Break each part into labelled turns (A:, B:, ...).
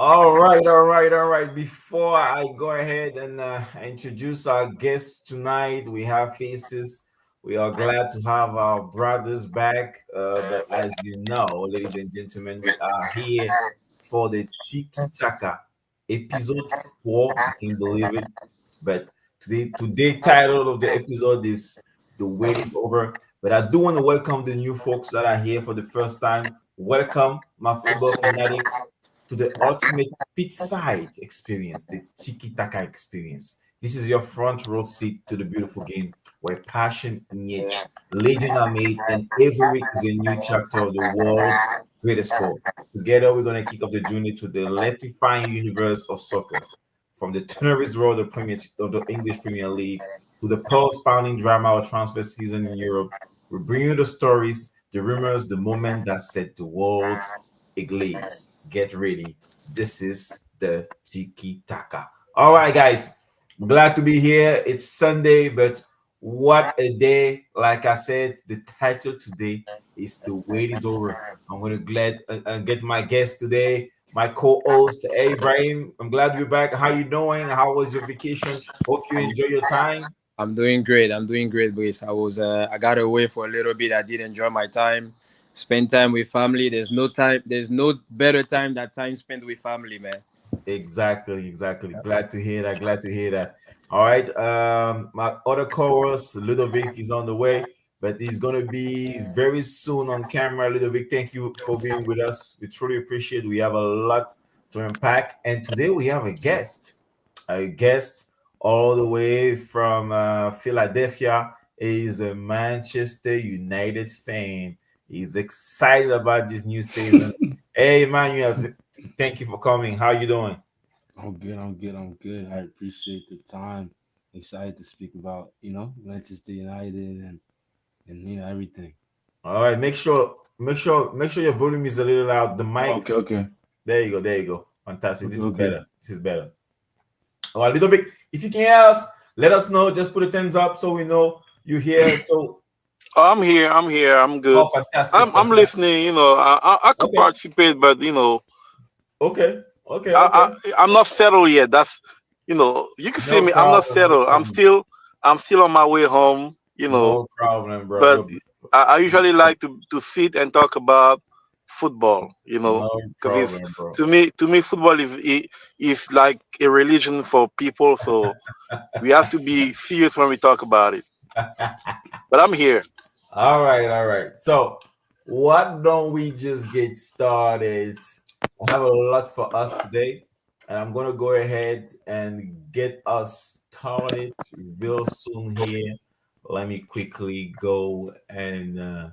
A: All right. Before I go ahead and introduce our guests tonight, we have faces. We are glad to have our brothers back. But as you know, ladies and gentlemen, we are here for the Tiki-Taka episode 4. I can't believe it. But today title of the episode is The Wait is Over. But I do want to welcome the new folks that are here for the first time. Welcome, my football fanatics, to the ultimate pitch side experience, the Tiki-Taka experience. This is your front row seat to the beautiful game where passion ignites, legends are made, and every week is a new chapter of the world's greatest sport. Together, we're going to kick off the journey to the electrifying universe of soccer, from the tenuous road of the English Premier League to the pulse-pounding drama of transfer season in Europe. We bring you the stories, the rumors, the moment that set the world's Iglees. Get ready. This is the Tiki Taka. All right, guys. I'm glad to be here. It's Sunday, but what a day. Like I said, the title today is The Wait is Over. I'm going to get my guest today, my co-host, Ibrahim. I'm glad you're back. How you doing? How was your vacation? Hope you enjoy your time.
B: I'm doing great. I'm doing great, Bruce. I got away for a little bit. I did enjoy my time. Spend time with family. There's no time. There's no better time than time spent with family, man.
A: Exactly. Glad to hear that. Glad to hear that. All right. My other chorus, Ludovic, is on the way, but he's gonna be very soon on camera. Ludovic, thank you for being with us. We truly appreciate it. We have a lot to unpack, and today we have a guest all the way from Philadelphia. He's a Manchester United fan. He's excited about this new season. Hey, Emmanuel, thank you for coming. How you doing?
C: I'm good. I appreciate the time. Excited to speak about, Manchester United and everything.
A: All right, make sure your volume is a little loud. The mic.
C: Okay, okay.
A: There you go. Fantastic.
C: Okay,
A: This is
C: okay.
A: better. This is better. All right, little bit. If you can hear us, let us know. Just put a thumbs up so we know you here. So,
D: I'm here. I'm here. I'm good.
A: oh, fantastic,
D: I'm
A: fantastic.
D: listening. I could
A: Okay,
D: participate, but
A: okay.
D: I'm not settled yet. That's you can see
A: No
D: me. I'm not
A: problem, no
D: settled.
A: problem,
D: I'm still on my way home.
A: no problem,
D: But
A: bro.
D: I usually like to sit and talk about football.
A: No
D: Because it's
A: problem, bro.
D: to me football is like a religion for people. So we have to be serious when we talk about it. But I'm here.
A: All right. So, what don't we just get started? I have a lot for us today, and I'm gonna go ahead and get us started real soon here. Let me quickly go and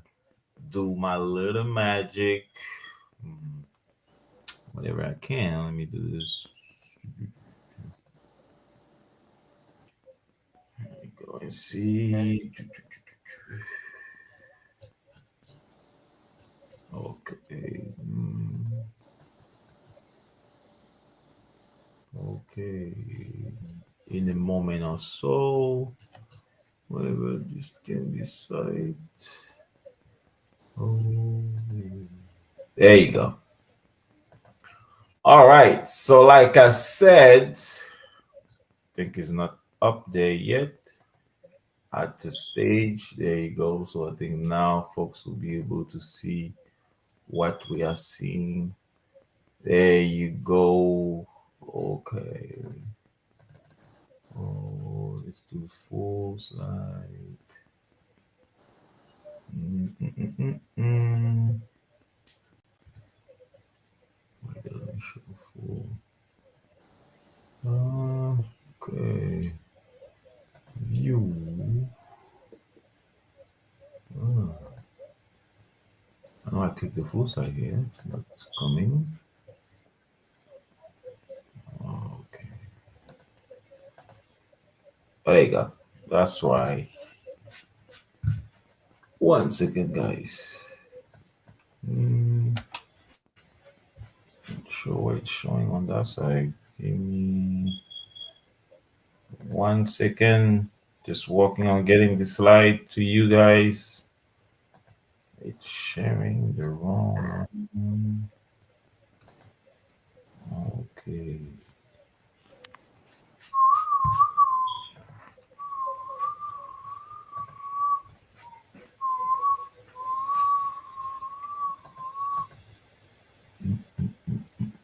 A: do my little magic, Hmm, whatever I can. Let me do this. Let me go and see. Okay. Okay. In a moment or so, whatever this can decide. Oh, there you go. All right. So, like I said, I think it's not up there yet at the stage. There you go. So, I think now folks will be able to see what we are seeing. There you go. Okay. Oh, let's do full slide. Mm. Why doesn't it show full? Okay. View. Ah, I know I click the full side here. It's not coming. Okay. Oh, there you go. That's why. One second, guys. Mm, not sure what it's showing on that side. Give me 1 second. Just working on getting the slide to you guys. It's sharing the wrong one. Okay.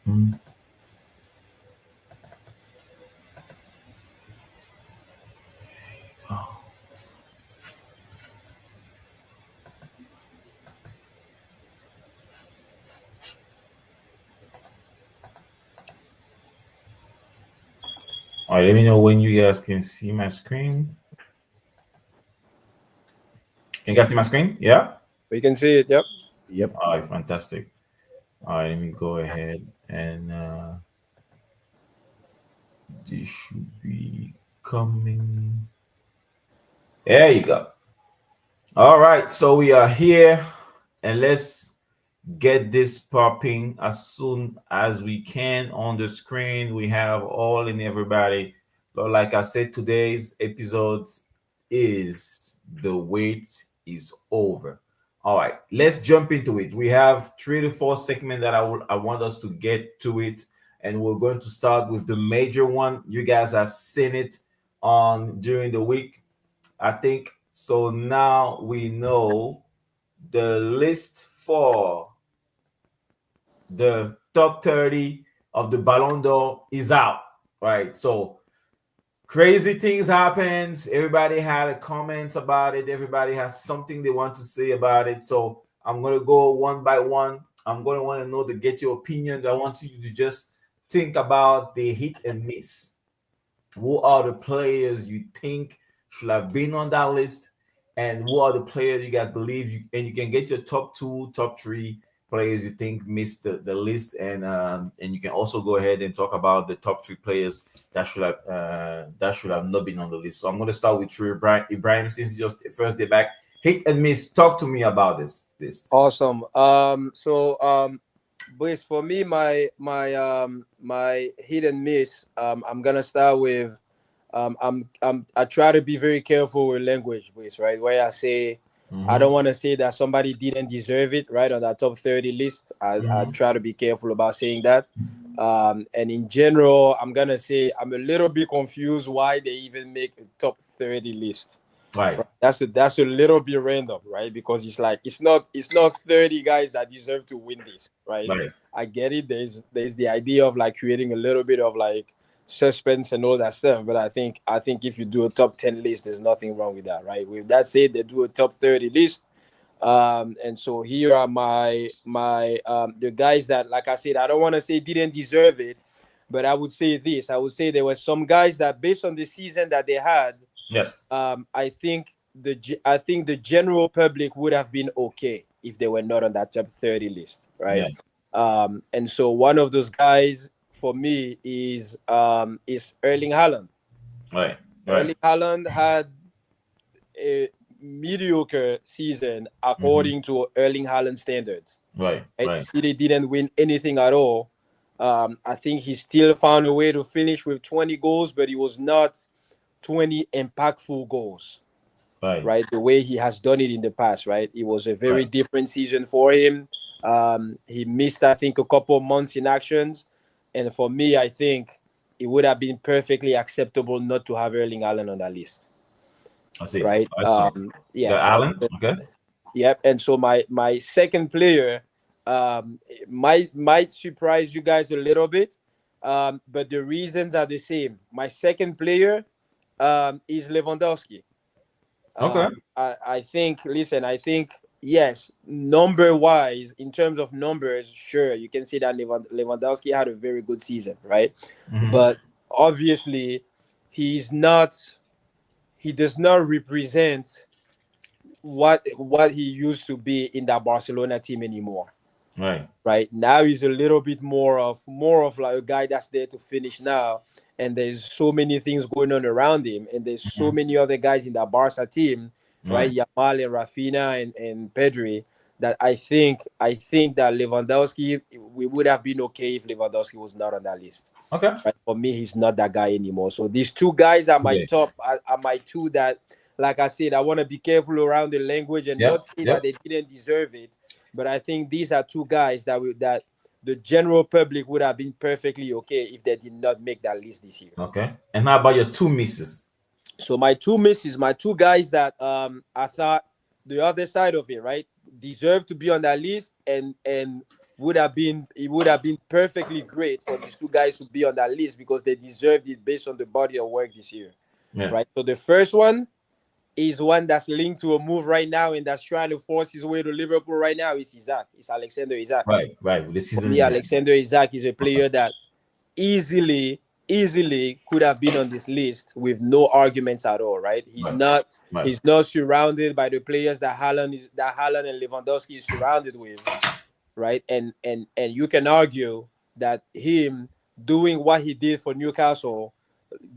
A: Mm. Oh. All right, let me know when you guys can see my screen. Can you guys see my screen? Yeah?
B: We can see it. Yep.
C: Yep.
A: All right, fantastic. All right, let me go ahead and this should be coming. There you go. All right, so we are here, and let's get this popping as soon as we can on the screen. We have all and everybody. But like I said, today's episode is the wait is over. All right, let's jump into it. We have 3 to 4 segments that I want us to get to it, and we're going to start with the major one. You guys have seen it on during the week, I think. So now we know the list for the top 30 of the Ballon d'Or is out, right? So crazy things happens. Everybody had a comment about it. Everybody has something they want to say about it. So I'm gonna go one by one. I'm gonna want to know to get your opinions. I want you to just think about the hit and miss. Who are the players you think should have been on that list, and who are the players you guys believe you, and you can get your top two, top three players you think missed the list, and you can also go ahead and talk about the top three players that should have not been on the list. So I'm going to start with you, Ibrahim. Ibrahim, since it's just the first day back, hit and miss. Talk to me about this list.
B: Awesome. Boys, for me, my hit and miss. I'm gonna start with. I try to be very careful with language, boys. Right, where I say I
A: Mm-hmm.
B: don't want to say that somebody didn't deserve it. Right, on that top 30 list, I
A: Mm-hmm.
B: try to be careful about saying that. And in general, I'm gonna say I'm a little bit confused why they even make a top 30 list.
A: Right,
B: That's a little bit random, right? Because it's like it's not 30 guys that deserve to win this, right?
A: right.
B: I get it. There's the idea of like creating a little bit of like suspense and all that stuff, but I think if you do a top 10 list, there's nothing wrong with that, right? With that said, they do a top 30 list. And so here are my the guys that, like I said, I don't want to say didn't deserve it, but I would say this. I would say there were some guys that based on the season that they had,
A: Yes.
B: I think the general public would have been okay if they were not on that top 30 list,
A: Yeah.
B: right? And so one of those guys for me is Erling Haaland.
A: Right. Right.
B: Erling Haaland had a mediocre season
A: Mm-hmm.
B: according to Erling Haaland standards.
A: Right.
B: Right?
A: Right.
B: City didn't win anything at all. I think he still found a way to finish with 20 goals, but it was not 20 impactful goals,
A: Right.
B: right? The way he has done it in the past, right? It was a very
A: Right.
B: different season for him. He missed, I think, a couple of months in actions. And for me, I think it would have been perfectly acceptable not to have Erling Haaland on that list,
A: I see.
B: right?
A: I see. The
B: Yeah.
A: Allen. Okay.
B: Yep. And so my second player might surprise you guys a little bit, but the reasons are the same. My second player is Lewandowski.
A: Okay.
B: I think, listen, I think, yes, number wise, in terms of numbers, sure, you can say that Lewandowski had a very good season, right?
A: Mm-hmm.
B: But obviously, he's not, he does not represent what he used to be in that Barcelona team anymore.
A: Right.
B: Right now, he's a little bit more of like a guy that's there to finish now, and there's so many things going on around him, and there's so
A: Mm-hmm.
B: many other guys in that Barca team, right?
A: Right.
B: Yamal and Rafinha and Pedri. That I think that Lewandowski, we would have been okay if Lewandowski was not on that list.
A: Okay.
B: Right? For me, he's not that guy anymore. So these two guys are my
A: Yeah.
B: top, are my two that, like I said, I want to be careful around the language and
A: Yep.
B: not say that
A: Yep.
B: they didn't deserve it. But I think these are two guys the general public would have been perfectly okay if they did not make that list this year.
A: Okay. And how about your two misses?
B: So my two misses, my two guys that I thought the other side of it, right, deserve to be on that list, and would have been perfectly great for these two guys to be on that list because they deserved it based on the body of work this year,
A: Yeah.
B: right? So the first one is one that's linked to a move right now and that's trying to force his way to Liverpool right now. Is Isaac? It's Alexander Isaac.
A: Right. Right. With the
B: For
A: season
B: me,
A: in hand.
B: Alexander Isaac is a player that easily could have been on this list with no arguments at all, right?
A: Right. Right.
B: He's not surrounded by the players that Haaland and Lewandowski is surrounded with, right? And you can argue that him doing what he did for Newcastle,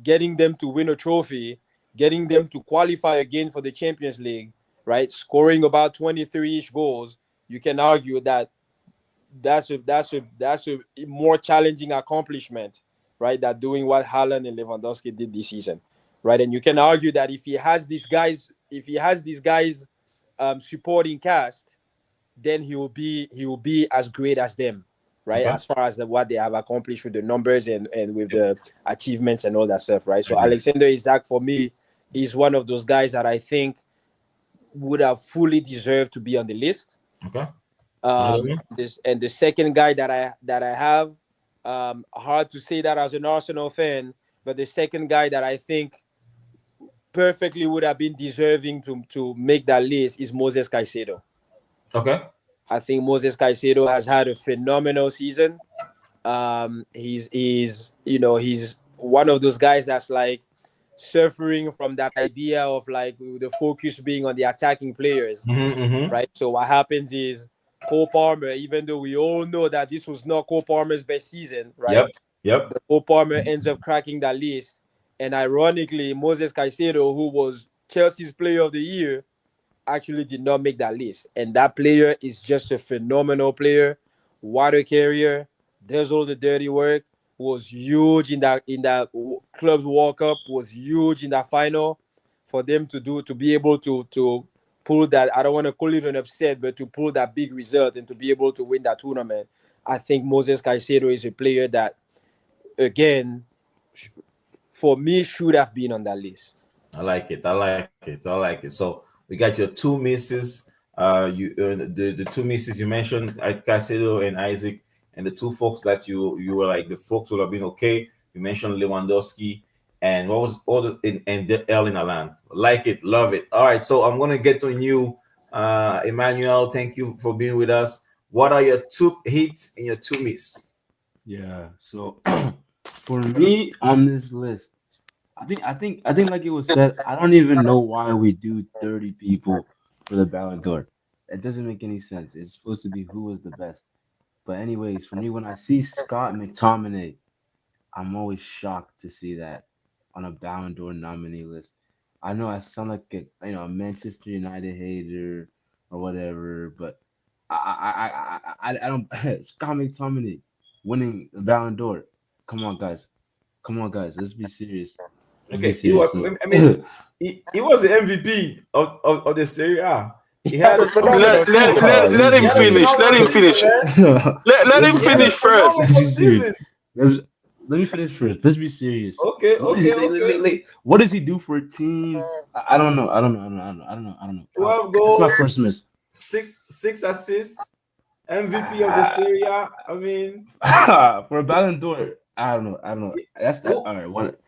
B: getting them to win a trophy, getting them to qualify again for the Champions League, right? Scoring about 23-ish goals, you can argue that that's a more challenging accomplishment, right? That doing what Haaland and Lewandowski did this season, right? And you can argue that if he has these guys supporting cast, then he will be as great as them, right?
A: Okay.
B: As far as what they have accomplished with the numbers and with the achievements and all that stuff, right? So
A: Agree.
B: Alexander Isak for me is one of those guys that I think would have fully deserved to be on the list.
A: Okay. Another one?
B: The second guy that I have, hard to say that as an Arsenal fan, but the second guy that I think perfectly would have been deserving to make that list is Moses Caicedo.
A: Okay.
B: I think Moses Caicedo has had a phenomenal season. He's one of those guys that's like suffering from that idea of like the focus being on the attacking players,
A: Mm-hmm.
B: right? So what happens is Cole Palmer, even though we all know that this was not Cole Palmer's best season, right?
A: Yep. Yep.
B: But Cole Palmer ends up cracking that list. And ironically, Moses Caicedo, who was Chelsea's player of the year, actually did not make that list. And that player is just a phenomenal player, water carrier, does all the dirty work, was huge in that club's World Cup, was huge in that final. For them to be able to pull that, I don't want to call it an upset, but to pull that big result and to be able to win that tournament, I think Moses Caicedo is a player that, again, for me, should have been on that list.
A: I like it. I like it. I like it. So we got your two misses. The two misses you mentioned, Caicedo and Isaac, and the two folks that you were like the folks would have been okay. You mentioned Lewandowski and what was all and the Erling Haaland. Like it, love it. All right, so I'm gonna get to you, Emmanuel. Thank you for being with us. What are your two hits and your two miss?
C: Yeah. So for me on this list, I think like it was said, I don't even know why we do 30 people for the Ballon d'Or. It doesn't make any sense. It's supposed to be who was the best. But anyways, for me, when I see Scott McTominay, I'm always shocked to see that on a Ballon d'Or nominee list. I know I sound like a Manchester United hater or whatever, but I don't Scott McTominay winning the Ballon d'Or. Come on, guys. Come on, guys. Let's be serious. Let's be
A: Okay, he was.
C: serious.
A: I mean, he was the MVP of the Serie A. He had a
B: phenomenal season.
D: Let
A: he
D: him
A: had a
D: finish. Let
A: phenomenal
D: him
A: season,
D: finish.
A: man.
D: Let him
A: He had a
D: finish first.
A: phenomenal season.
C: Let's, let me finish first. Let's be serious.
A: Okay,
C: What does he do for a team? I don't know. I don't know.
A: 12
C: That's my
A: goals,
C: first miss.
A: six assists, MVP of the Serie A. I mean,
C: For a Ballon d'Or, I don't know. That's that.
A: who,
C: All right. What?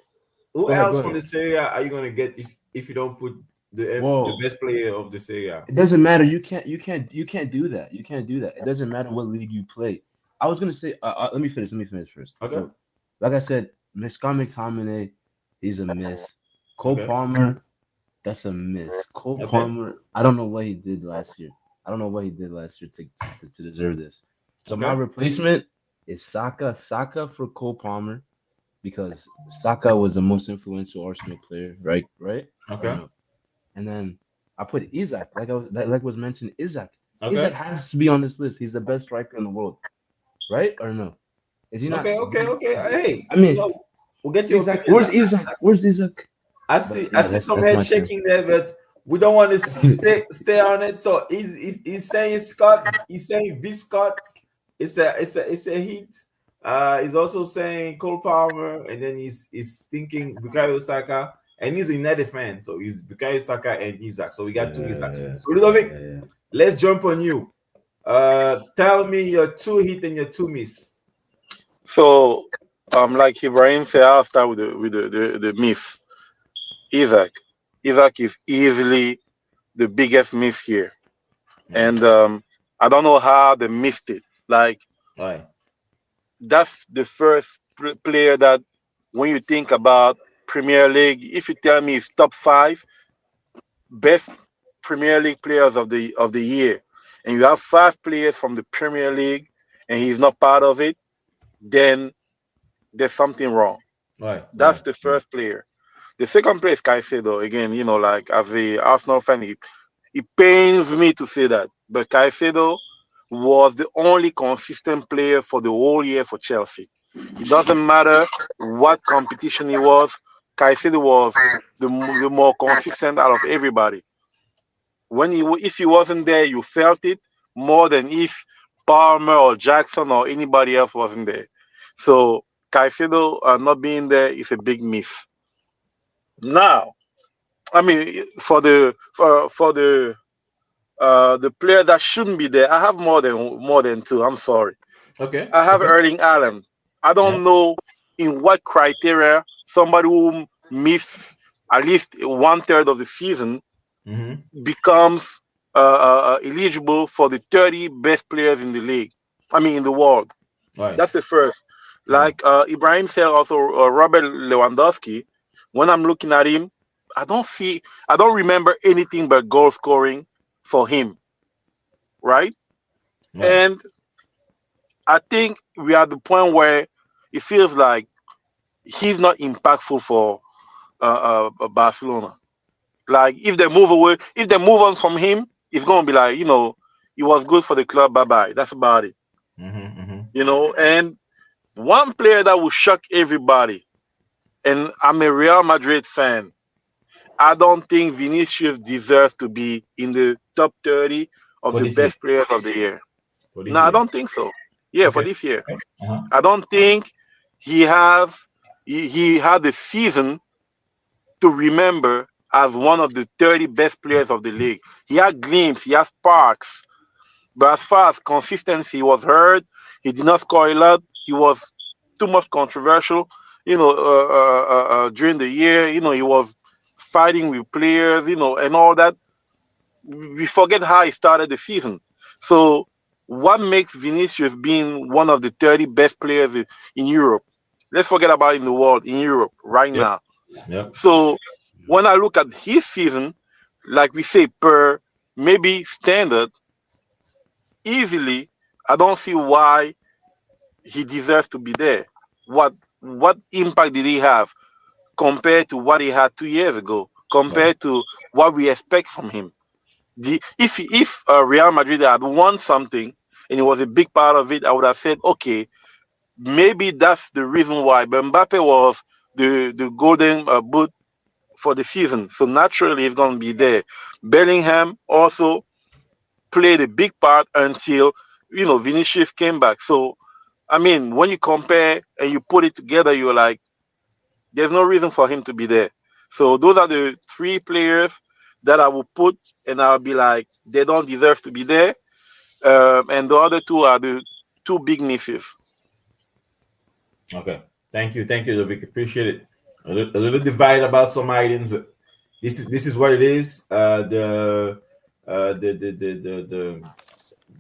A: who
C: Go ahead. Go
A: else from
C: ahead.
A: the Serie A are you gonna get if you don't put the
C: Whoa.
A: best player of the Serie A?
C: It doesn't matter. You can't do that. You can't do that. It doesn't matter what league you play. I was gonna say. Let me finish. Let me finish first.
A: Okay.
C: So, like I said, Scott McTominay, he's a miss. Cole
A: Okay.
C: Palmer, that's a miss. Cole
A: Okay.
C: Palmer, I don't know what he did last year. I don't know what he did last year to deserve this. So my
A: Okay.
C: replacement is Saka. Saka for Cole Palmer because Saka was the most influential Arsenal player, right? Right? Or
A: Okay.
C: no? And then I put Isaac, like was mentioned. Isaac
A: Okay.
C: has to be on this list. He's the best striker in the world, right? Or no? Is he not?
A: Okay. Hey,
C: I mean,
A: we'll get your
C: Isaac.
A: opinion.
C: Where's Isaac? Where's Isaac?
A: I
C: But
A: see
C: yeah,
A: some
C: that's
A: head
C: my turn.
A: shaking there, but we don't want to stay on it. So he's saying Scott. He's saying V Scott. it's a hit. He's also saying Cole Palmer, and then he's thinking Bukayo Saka, and he's a United fan, so he's Bukayo Saka and Isaac. So we got two Isaacs.
C: Yeah,
A: So Ludovic,
C: yeah, yeah.
A: let's jump on you. Tell me your two hit and your two miss.
D: So, like Ibrahim said, I'll start with the miss. Isaac. Isaac is easily the biggest miss here,
A: Yeah.
D: and I don't know how they missed it. Like
A: All right.
D: that's the first player that, when you think about Premier League, if you tell me it's top five best Premier League players of the year, and you have five players from the Premier League, and he's not part of it, then there's something wrong.
A: Right.
D: That's
A: Right.
D: the first player. The second player is Caicedo. Again, like as a Arsenal fan, it pains me to say that, but Caicedo was the only consistent player for the whole year for Chelsea. It doesn't matter what competition he was. Caicedo was the more consistent out of everybody. If he wasn't there, you felt it more than if Palmer or Jackson or anybody else wasn't there. So Caicedo not being there is a big miss. Now, I mean, for the player that shouldn't be there, I have more than two. I'm sorry.
A: Okay.
D: I have
A: Okay.
D: Erling Allen. I
A: Yeah.
D: don't know in what criteria somebody who missed at least one third of the season
A: Mm-hmm.
D: becomes eligible for the 30 best players in the league. I mean, in the world.
A: Right.
D: That's the first.
A: Right.
D: Like Ibrahim said, also Robert Lewandowski. When I'm looking at him, I don't see, I don't remember anything but goal scoring for him, right?
A: Right.
D: And I think we are at the point where it feels like he's not impactful for Barcelona. Like if they move on from him, it's gonna be like, he was good for the club. Bye bye. That's about it.
A: Mm-hmm. Mm-hmm.
D: And one player that will shock everybody, and I'm a Real Madrid fan. I don't think Vinicius deserves to be in the top 30 of
A: For
D: the
A: this year.
D: best players of the year.
A: For this
D: No, I
A: year.
D: don't think so. Yeah, for
A: Okay.
D: this year,
A: Okay. Uh-huh.
D: I don't think he has. He had a season to remember as one of the 30 best players of the league. He had glimpses, he has sparks, but as far as consistency, he was hurt. He did not score a lot. He was too much controversial, during the year. He was fighting with players, and all that. We forget how he started the season. So, what makes Vinicius being one of the 30 best players in Europe? Let's forget about in the world, in Europe right
A: Yep.
D: now.
A: Yep.
D: So, when I look at his season, like we say, per maybe standard, easily, I don't see why he deserves to be there. What impact did he have compared to what he had 2 years ago?
A: Right.
D: Compared to what we expect from him? If Real Madrid had won something and it was a big part of it, I would have said, okay, maybe that's the reason why. But Mbappe was the golden boot for the season, so naturally he's gonna be there. Bellingham also played a big part until Vinicius came back. So I mean, when you compare and you put it together, you're like, there's no reason for him to be there. So those are the three players that I will put, and I'll be like, they don't deserve to be there. And the other two are the two big misses.
A: Okay. Thank you, Ludovic. Appreciate it. A little divided about some items, but this is what it is.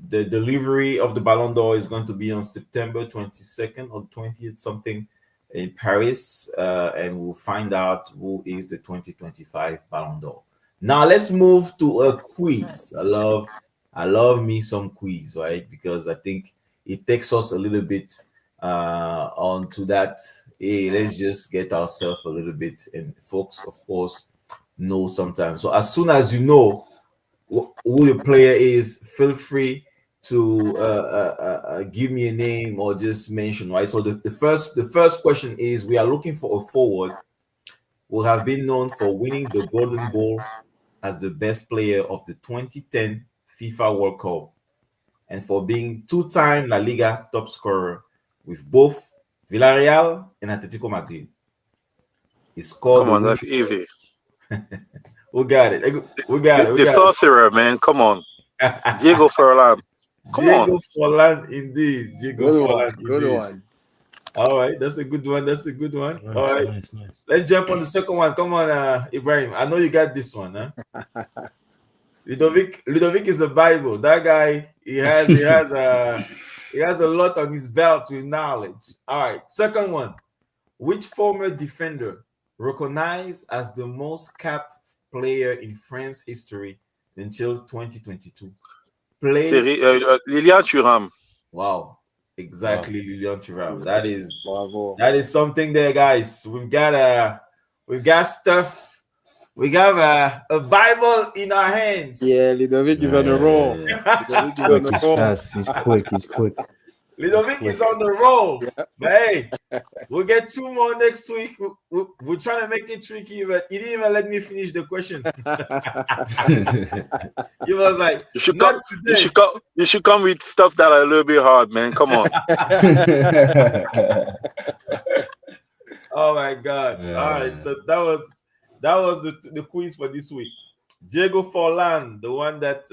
A: The delivery of the Ballon d'Or is going to be on September 22nd or 20th, something in Paris, and we'll find out who is the 2025 Ballon d'Or. Now let's move to a quiz. I love me some quiz, right? Because I think it takes us a little bit onto that. Hey, let's just get ourselves a little bit, and folks, of course, know sometimes. So as soon as you know who your player is, feel free to give me a name or just mention, right? So the first question is, we are looking for a forward who have been known for winning the Golden Ball as the best player of the 2010 FIFA World Cup. and for being two-time La Liga top scorer with both Villarreal and Atletico Madrid. He scored
D: Come
A: the
D: on,
A: winning.
D: that's easy.
A: We got it. We got it. We
D: The
A: got
D: sorcerer, man. Come on,
A: it.
D: Diego Furlan. Come on.
A: Diego Forlan, indeed. Diego
B: Good one.
A: Forlan,
B: Good
A: indeed.
B: one.
A: All right, that's a good one. That's a good one. All
C: Nice,
A: right,
C: nice, nice.
A: let's jump on the second one. Come on, Ibrahim. I know you got this one, huh? Ludovic is a Bible. That guy, he has a lot on his belt with knowledge. All right, second one. Which former defender recognized as the most capped player in France history until 2022? Play.
D: Lilian Thuram.
A: Wow,
C: Wow.
A: exactly, Lilian Thuram.
B: Bravo.
A: That is something there, guys. We've got stuff. We got a Bible in our hands.
B: Yeah, Ludovic is
C: Yeah,
B: on the
C: yeah, yeah,
B: roll.
C: yeah.
B: Ludovic is on
C: Quick,
B: the
C: he's
B: roll.
C: fast, he's quick, he's quick.
A: Ludovic
C: Quick.
A: is on the roll.
B: Yeah.
A: But hey, we'll get two more next week. We're trying to make it tricky, but he didn't even let me finish the question. He was like,
D: You should come.
A: not
D: You
A: today.
D: should come. You should come with stuff that are a little bit hard, man. Come on.
A: Oh my God. All right. So that was the quiz for this week. Diego Forlan, the one that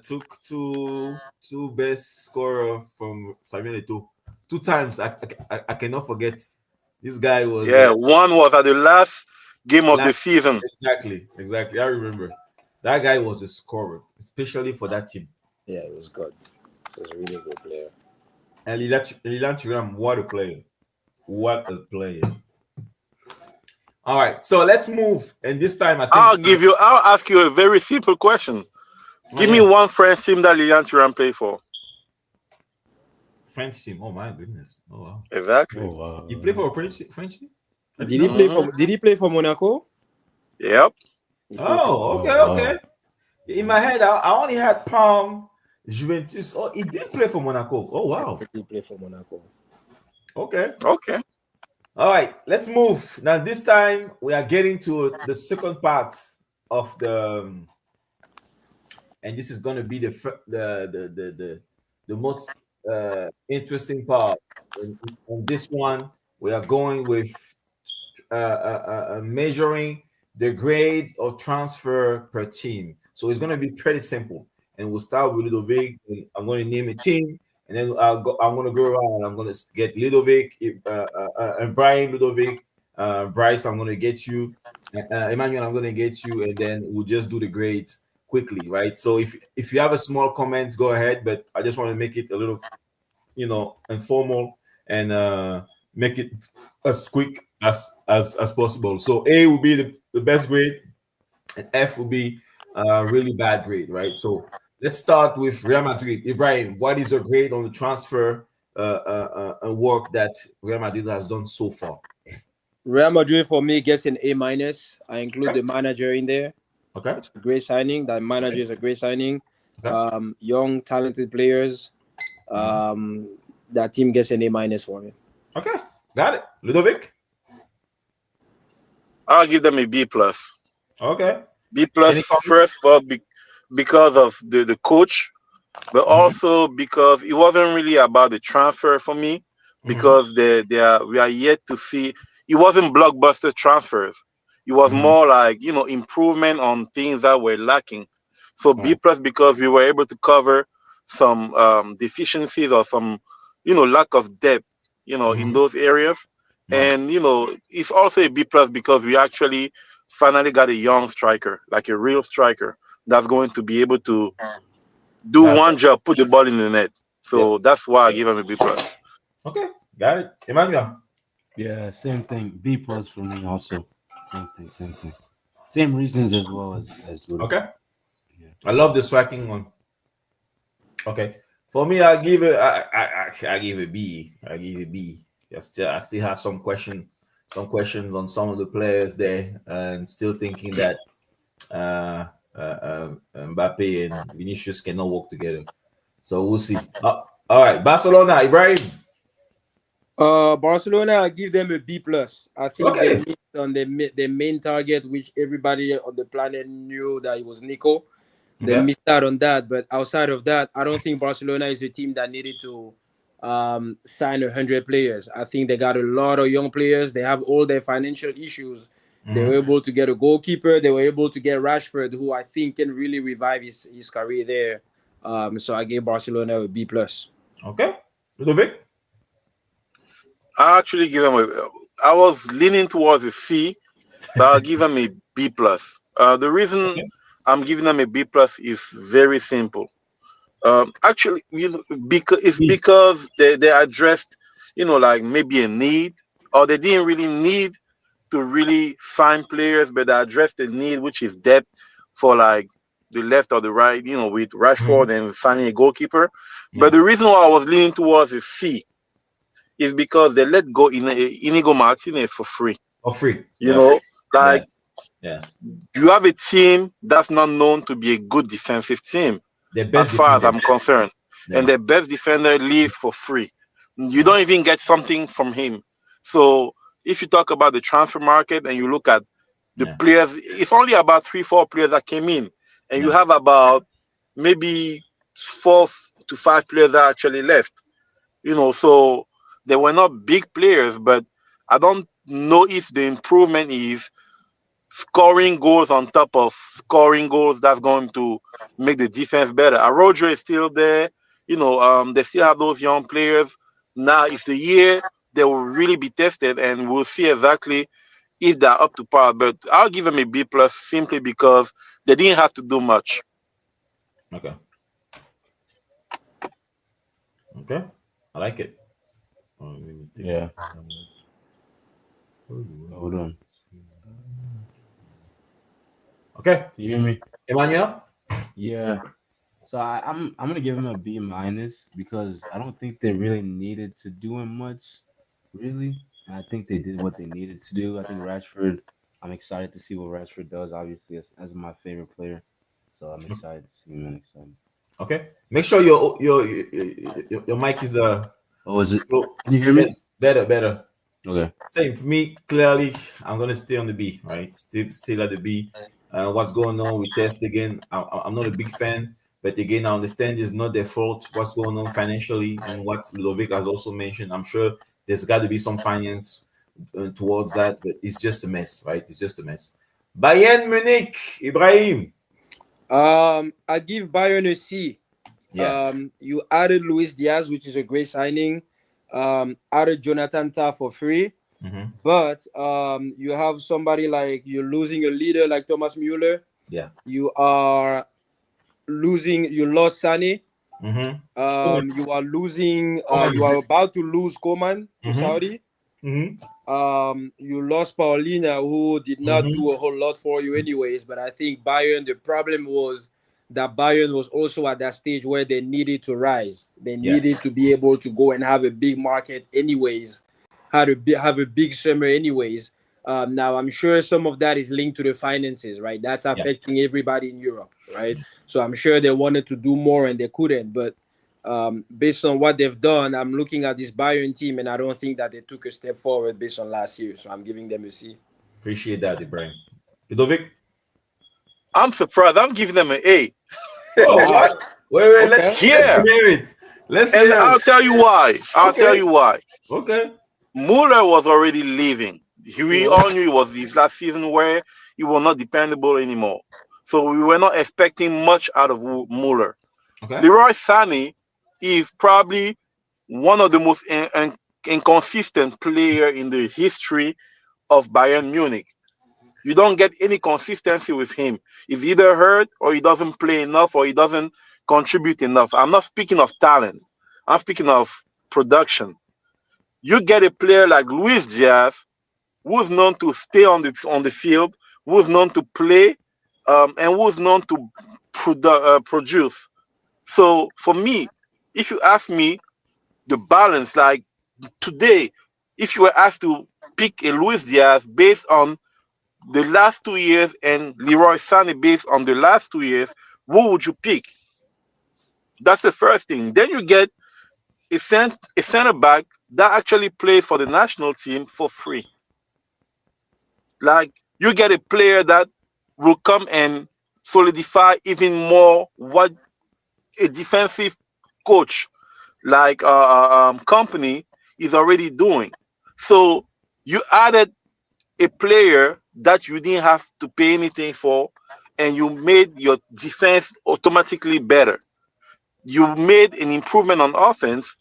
A: took two best scorer from Samuel Eto'o two times. I cannot forget. This guy was
D: Yeah, one was at the last game of the
A: last
D: season.
A: exactly. I remember that guy was a scorer, especially for that team.
B: Yeah, it was good. It was a really good player.
A: And Lilan Thuram, what a player! What a player! All right, so let's move. And this time, I think
D: I'll ask you a very simple question. Give me
A: yeah,
D: one French team that Lilian Thuram played for.
A: French team. Oh my goodness! Oh wow,
D: Exactly.
C: Oh, wow.
A: you play for a French team? I
B: Did
A: didn't
B: he
A: know.
B: play for? Did he play for Monaco?
D: Yep.
B: He played for-
A: Oh,
C: Oh,
A: okay, okay.
C: wow.
A: In my head, I only had Palm, Juventus. Oh, he did play for Monaco. Oh wow.
B: He played for Monaco.
A: Okay.
D: Okay.
A: All right, let's move. Now, this time we are getting to the second part of and this is going to be the most interesting part. On this one, we are going with measuring the grade of transfer per team. So it's going to be pretty simple. And we'll start with Ludovic. And I'm going to name a team, and then I'm going to go around. I'm going to get Ludovic, and Brian, Ludovic, Bryce. I'm going to get you, Emmanuel. I'm going to get you, and then we'll just do the grades quickly, right? So if you have a small comment, go ahead. But I just want to make it a little, informal and make it as quick as possible. So A will be the best grade, and F will be really bad grade, right? So let's start with Real Madrid. Ibrahim, what is your grade on the transfer work that Real Madrid has done so far?
B: Real Madrid for me gets an A minus. I include the manager in there.
A: Okay.
B: It's a great signing. That manager is a great signing.
A: Okay.
B: Young, talented players. That team gets an A minus for me.
A: Okay, got it. Ludovic?
D: I'll give them a B plus.
A: Okay.
D: B plus
A: Any comment?
D: first of all because of the coach, but also because it wasn't really about the transfer for me because we are yet to see. It wasn't blockbuster transfers. It was more like improvement on things that were lacking. So B plus because we were able to cover some deficiencies or some lack of depth in those areas. And it's also a B plus because we actually finally got a young striker, like a real striker that's going to be able to do
A: That's
D: one job, put the ball in the net. So that's why I give him a B plus.
A: Okay, got it. Emmanuel?
C: Yeah, same thing. B plus for me also. Same thing, same thing. Same reasons as well as Ludovic.
A: Okay.
C: Yeah.
A: I love the striking one. Okay. For me, I give it I give it B. I give it B. I still have some questions on some of the players there, and still thinking that Mbappe and Vinicius cannot work together. So we'll see. All right, Barcelona, Ibrahim.
B: Barcelona, I give them a B plus. I think they
A: Okay.
B: missed on the main target, which everybody on the planet knew that it was Nico. They
A: Okay.
B: missed out on that. But outside of that, I don't think Barcelona is a team that needed to sign 100 players. I think they got a lot of young players. They have all their financial issues. They were
A: Mm-hmm.
B: able to get a goalkeeper. They were able to get Rashford, who I think can really revive his career there. So I gave Barcelona a B plus.
A: Okay. Ludovic?
D: I actually give him a. I was leaning towards a C, but I'll give him a B plus. The reason
A: Okay.
D: I'm giving them a B plus is very simple. Actually, because it's
A: B.
D: because they addressed, like maybe a need, or they didn't really need to really sign players, but they addressed the need, which is depth for like the left or the right, with
A: Mm-hmm.
D: Rashford and signing a goalkeeper. But
A: Yeah.
D: the reason why I was leaning towards a C is because they let go Inigo Martinez for free.
A: Or free.
D: You
A: Yeah.
D: know,
A: Yeah.
D: like
A: Yeah.
D: you have a team that's not known to be a good defensive team,
A: The
D: as
A: best
D: far as
A: defender.
D: I'm concerned. And
A: Yeah.
D: their best defender leaves for free. You
A: Yeah.
D: don't even get something from him. So if you talk about the transfer market and you look at the
A: Yeah.
D: players, it's only about 3, 4 players that came in. And you
A: Yeah.
D: have about maybe 4 to 5 players that actually left. So they were not big players, but I don't know if the improvement is scoring goals on top of scoring goals that's going to make the defense better. Arojo is still there. They still have those young players. Now it's the year they will really be tested, and we'll see exactly if they're up to par. But I'll give them a B plus simply because they didn't have to do much.
A: Okay. Okay. I like it. Oh, let me take
C: Yeah.
A: this down. Oh, you want
C: Hold on.
A: Okay.
C: You hear me?
A: Emmanuel?
C: Yeah. So I'm gonna give him a B minus because I don't think they really needed to do him much, really. And I think they did what they needed to do. I think Rashford. I'm excited to see what Rashford does. Obviously, as my favorite player, so I'm excited to see him and excited.
A: Okay. Make sure your mic is
C: Oh, is it?
A: oh,
C: Can you hear me?
A: better, better.
C: Okay.
A: Same for me. Clearly, I'm gonna stay on the B. Right, still at the B. What's going on with Test again? I'm not a big fan, but again, I understand it's not their fault. What's going on financially and what Ludovic has also mentioned. I'm sure there's got to be some finance towards that, but it's just a mess, right? It's just a mess. Bayern Munich, Ibrahim.
B: I give Bayern a C.
A: Yeah.
B: You added Luis Diaz, which is a great signing. Added Jonathan Tah for free.
A: Mm-hmm.
B: But you have somebody like you're losing a leader like Thomas Mueller.
A: Yeah.
B: You are losing. You lost Sane.
A: Mm-hmm. Coman.
B: You are losing.
A: Coman
B: You
A: is
B: are
A: it?
B: about to lose Coman to
A: Mm-hmm.
B: Saudi.
A: Mm-hmm.
B: You lost Paulina, who did not
A: Mm-hmm.
B: do a whole lot for you, anyways. But I think Bayern. The problem was that Bayern was also at that stage where they needed to rise. They
A: Yeah.
B: needed to be able to go and have a big market, anyways. Have a big summer, anyways. Now I'm sure some of that is linked to the finances, right? That's
A: Yeah.
B: affecting everybody in Europe, right? So I'm sure they wanted to do more and they couldn't, but based on what they've done, I'm looking at this Bayern team and I don't think that they took a step forward based on last year. So I'm giving them a C.
A: Appreciate that, Ibrahim. Ludovic.
D: I'm surprised. I'm giving them an A.
A: Oh,
B: Wow.
A: what? Wait.
B: Okay.
A: Let's
D: Yeah,
A: hear it. Let's
D: and
A: hear it.
D: I'll tell you why. I'll tell
A: Okay.
D: you why.
A: Okay.
D: Muller was already leaving. We
B: Mhm.
D: all knew it was his last season where he was not dependable anymore. So we were not expecting much out of Muller.
A: Okay.
D: Leroy Sané is probably one of the most inconsistent player in the history of Bayern Munich. You don't get any consistency with him. He's either hurt or he doesn't play enough or he doesn't contribute enough. I'm not speaking of talent. I'm speaking of production. You get a player like Luis Diaz, who's known to stay on the field, who's known to play, and who's known to produce. So for me, if you ask me the balance, like today, if you were asked to pick a Luis Diaz based on the last 2 years and Leroy Sané based on the last 2 years, who would you pick? That's the first thing. Then you get a center back that actually plays for the national team for free. Like you get a player that will come and solidify even more what a defensive coach like company is already doing. So you added a player that you didn't have to pay anything for, and you made your defense automatically better. You made an improvement on offense,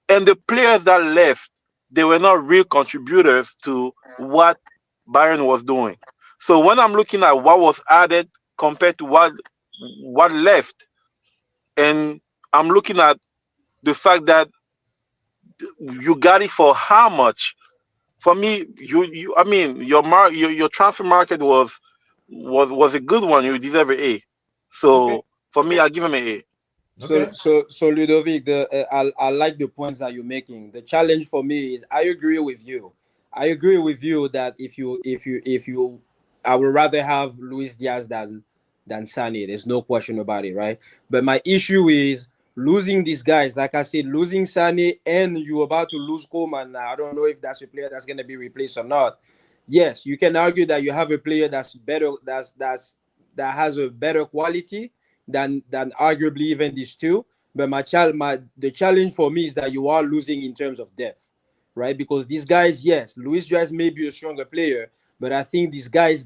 D: and the players that left, they were not real contributors to what Bayern was doing. So when I'm looking at what was added compared to what left, and I'm looking at the fact that you got it for how much? For me, you I mean, your transfer market was a good one. You deserve an A.
B: Okay.
D: So for me, I give him an A.
A: Okay.
B: So Ludovic, I like the points that you're making. The challenge for me is I agree with you. I agree with you that if you I would rather have Luis Diaz than Sane. There's no question about it, right? But my issue is losing these guys. Like I said, losing Sane and you're about to lose Coleman. Now I don't know if that's a player that's gonna be replaced or not. Yes, you can argue that you have a player that's better, that has a better quality than arguably even these two. But the challenge for me is that you are losing in terms of depth, right? Because these guys, yes, Luis Diaz may be a stronger player, but I think these guys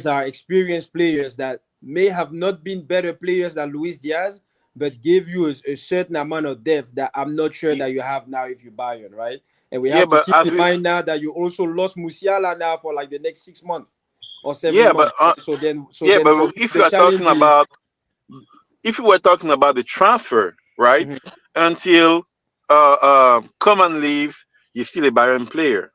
B: are experienced players that may have not been better players than Luis Diaz, but give you a certain amount of depth that I'm not sure
D: Y-
B: that you have now if you buy on, right? And we
D: Yeah,
B: have to
D: but
B: keep in mind now that you also lost Musiala now for like the next 6 months or seven
D: yeah, but
B: months. Right? So then for
D: but
B: me the challenge is
D: if you were talking about the transfer, right?
B: Mhm.
D: Until Coman leaves, you're still a Bayern player,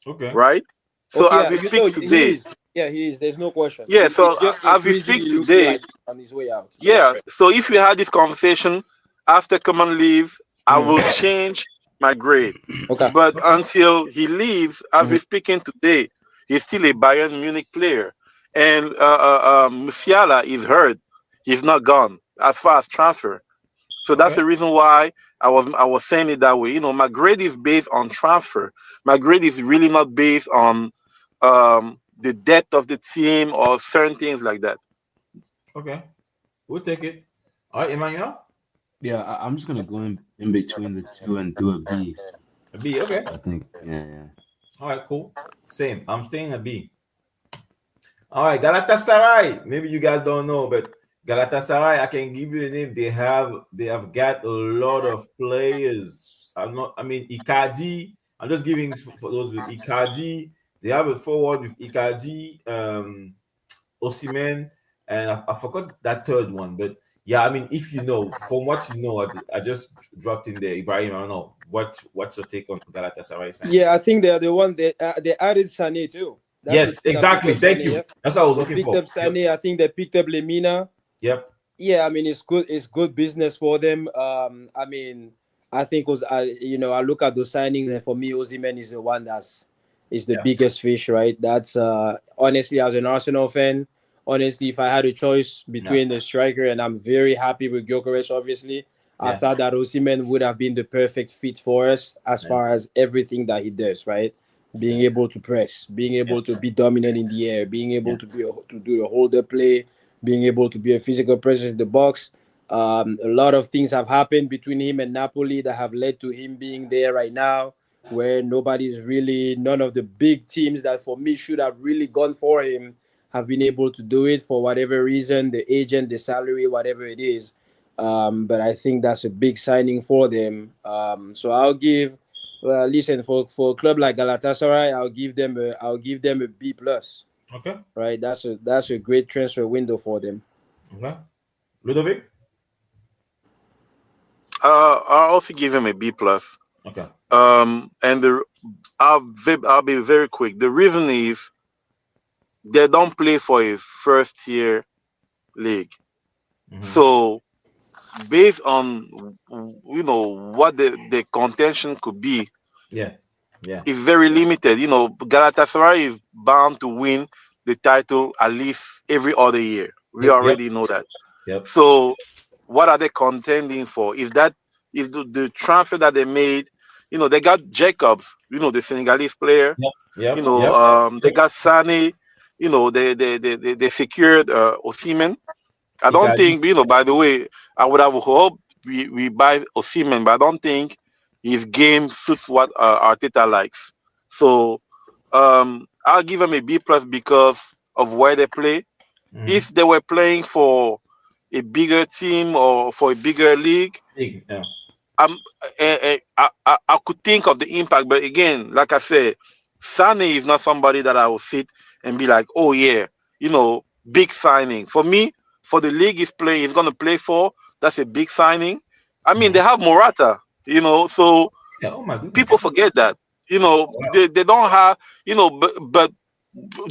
A: Okay.
D: right? So
B: Okay,
D: as
B: yeah,
D: we
B: you know
D: speak
B: he
D: today,
B: is. Yeah, he is. There's no question.
D: yeah. So
B: It's just
D: as we
B: increasing.
D: speak
B: It looks me
D: today,
B: like on his way out, but that's
D: yeah.
B: fair.
D: So if we had this conversation after Coman leaves, I
B: Mhm.
D: will change my grade.
B: Okay.
D: But
A: Okay.
D: until he leaves, as
B: Mhm.
D: we're speaking today, he's still a Bayern Munich player. And Musiala is hurt. He's not gone as far as transfer. So that's
A: Okay.
D: the reason why I was saying it that way. My grade is based on transfer. My grade is really not based on the depth of the team or certain things like that.
A: Okay. We'll take it. All right, Emmanuel.
C: Yeah, I'm just gonna go in between the two and do a B.
A: A B. Okay.
C: I think, yeah, yeah.
A: All right. Cool. Same. I'm staying a B. All right, Galatasaray. Maybe you guys don't know, but Galatasaray, I can give you the name. They have got a lot of players. I'm not. I mean, Icardi. I'm just giving for those with Icardi. They have a forward with Icardi, Osimhen, and I forgot that third one. But yeah, I mean, if you know, from what you know, I just dropped in there. Ibrahim, I don't know what's your take on Galatasaray signing.
B: Yeah, I think they are the one they added Sane too. That's the
A: Yes,
B: team that picked
A: exactly.
B: up
A: Thank
B: Sane.
A: you.
B: Yeah,
A: That's what I was
B: they
A: looking
B: picked
A: for.
B: up
A: Yep.
B: Sane. I think they picked up Lemina.
A: Yep.
B: Yeah, I mean it's good. It's good business for them. I mean, I think was I look at those signings and for me, Osimhen is the one is the
A: Yeah.
B: biggest fish, right? That's honestly as an Arsenal fan. Honestly, if I had a choice
A: Yeah.
B: between the striker and I'm very happy with Gyökeres, obviously, I
A: Yeah.
B: thought that Osimhen would have been the perfect fit for us as
A: Yeah.
B: far as everything that he does, right?
A: Yeah.
B: Being able to press, being
A: Yeah.
B: able to be dominant in the air, being
A: Yeah.
B: able to do the holder play, being able to be a physical presence in the box. A lot of things have happened between him and Napoli that have led to him being there right now, where none of the big teams that for me should have really gone for him have been able to do it for whatever reason, the agent, the salary, whatever it is. But I think that's a big signing for them. So I'll give, well, listen, for a club like Galatasaray, I'll give them a B plus.
A: Okay.
B: Right, that's a great transfer window for them.
A: Okay. Ludovic.
D: I'll also give him a B plus.
A: Okay.
D: And I'll be very quick. The reason is they don't play for a first tier league.
A: Mm-hmm.
D: So based on what the contention could be,
A: Yeah. Yeah.
D: is very limited. Galatasaray is bound to win the title at least every other year. We
A: Yep. Yep.
D: already know that.
A: Yep.
D: So what are they contending for? Is the transfer that they made? They got Jacobs, the Senegalese player.
A: Yep. Yep. Yep.
D: They got Sane. they secured Osimhen. I don't
A: Icardi.
D: think, by the way, I would have hoped we buy Osimhen, but I don't think his game suits what Arteta likes. So I'll give him a B plus because of where they play.
A: Mm-hmm.
D: If they were playing for a bigger team or for a bigger league,
A: Yeah.
D: I'm, I could think of the impact. But again, like I said, Sane is not somebody that I will sit and be like, oh yeah, big signing. For me, for the league he's gonna play for, that's a big signing. I mean, they
A: Mhm.
D: have Morata, so
A: Yeah. Oh my goodness.
D: people forget that.
A: Wow.
D: They don't have, but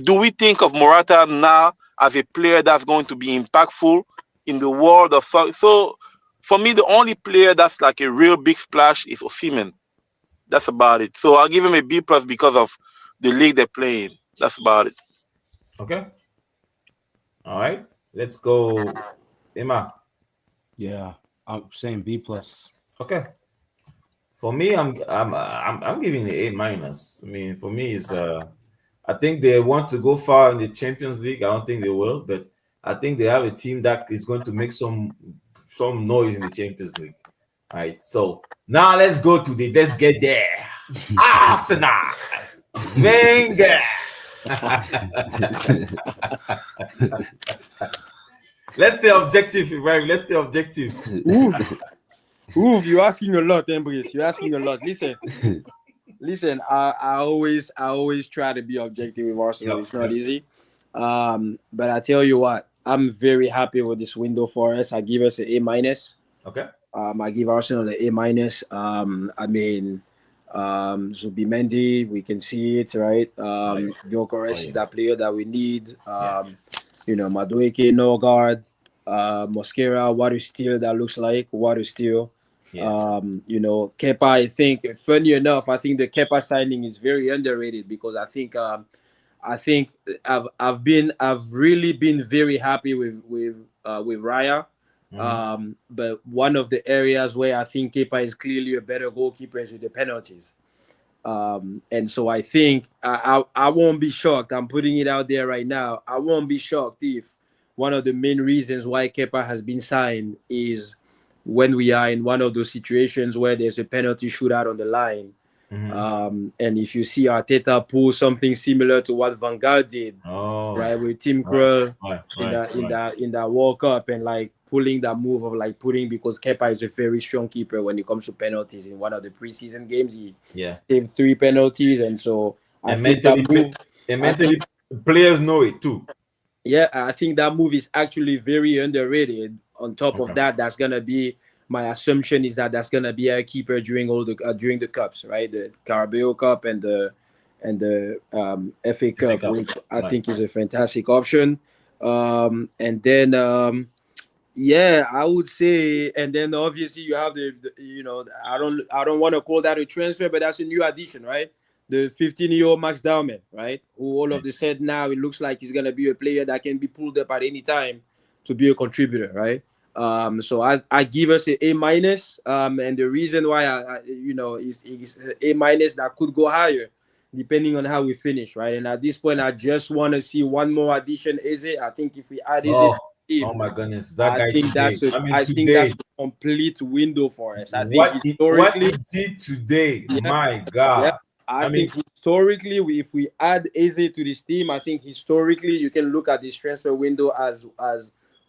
D: do we think of Morata now as a player that's going to be impactful in the world of soccer? So for me, the only player that's like a real big splash is Osimhen. That's about it. So I'll give him a B plus because of the league they're playing. That's about it.
A: Okay. All right. Let's go, Emma.
C: Yeah, I'm saying B plus.
A: Okay. For me, I'm giving the A minus. I mean, for me, it's I think they want to go far in the Champions League. I don't think they will, but I think they have a team that is going to make some noise in the Champions League. All right. So now let's get there. Arsenal, Wenger. Let's stay objective, Ibrahim. Let's stay objective.
B: Oof, oof, you're asking a lot, Embrace. You're asking a lot. Listen. I always try to be objective with Arsenal.
A: Yep.
B: It's not
A: Yep.
B: easy. But I tell you what, I'm very happy with this window for us. I give us an A minus.
A: Okay.
B: I give Arsenal an A minus. I mean, Zubimendi, we can see it, right?
A: Oh yeah. Oh
B: Gyökeres is
A: yeah.
B: that player that we need.
A: Yeah.
B: Madueke, Norgard, Mosquera, what is still that looks like? What is still?
A: Yeah.
B: Kepa, I think, funny enough, I think the Kepa signing is very underrated because I think I've really been very happy with Raya.
A: Hmm.
B: But one of the areas where I think Kepa is clearly a better goalkeeper is with the penalties. And so I think I won't be shocked. I'm putting it out there right now. I won't be shocked if one of the main reasons why Kepa has been signed is when we are in one of those situations where there's a penalty shootout on the line.
A: Hmm.
B: And if you see Arteta pull something similar to what Van Gaal did,
A: Oh.
B: right, with Tim
A: Right.
B: Krul
A: Right.
B: in
A: Right.
B: that in
A: Right.
B: that in that World Cup and like pulling that move of like putting because Kepa is a very strong keeper when it comes to penalties. In one of the preseason games, he
A: Yeah.
B: saved 3 penalties, and so I
A: And
B: think that
A: mentally,
B: move.
A: and
B: I think
A: mentally, players know it too.
B: yeah, I think that move is actually very underrated. On top of
A: Okay.
B: that, that's gonna be my assumption is that that's gonna be a keeper during the cups, right? The Carabao Cup and the FA
A: FA
B: Cup,
A: Cup.
B: which I
A: Right.
B: think is a fantastic option. And then yeah, I would say, and then obviously you have I don't want to call that a transfer, but that's a new addition, right? The 15-year-old Max Dowman, right? Who all
A: Yeah.
B: of the said now it looks like he's gonna be a player that can be pulled up at any time to be a contributor, right? So I give us a minus, and the reason why is A minus that could go higher depending on how we finish, right? And at this point, I just want to see one more addition. Is it? I think if we add is it
A: Oh.
B: to the
A: Oh
B: team,
A: my goodness. That
B: I
A: guy
B: think
A: today.
B: that's a
A: I mean,
B: I think that's
A: today.
B: a complete window for us. I think
A: What he
B: historically,
A: did today.
B: yeah,
A: My
B: yeah.
A: God.
B: I
A: I mean,
B: think historically, if we add Eze to this team, I think historically you can look at this transfer window as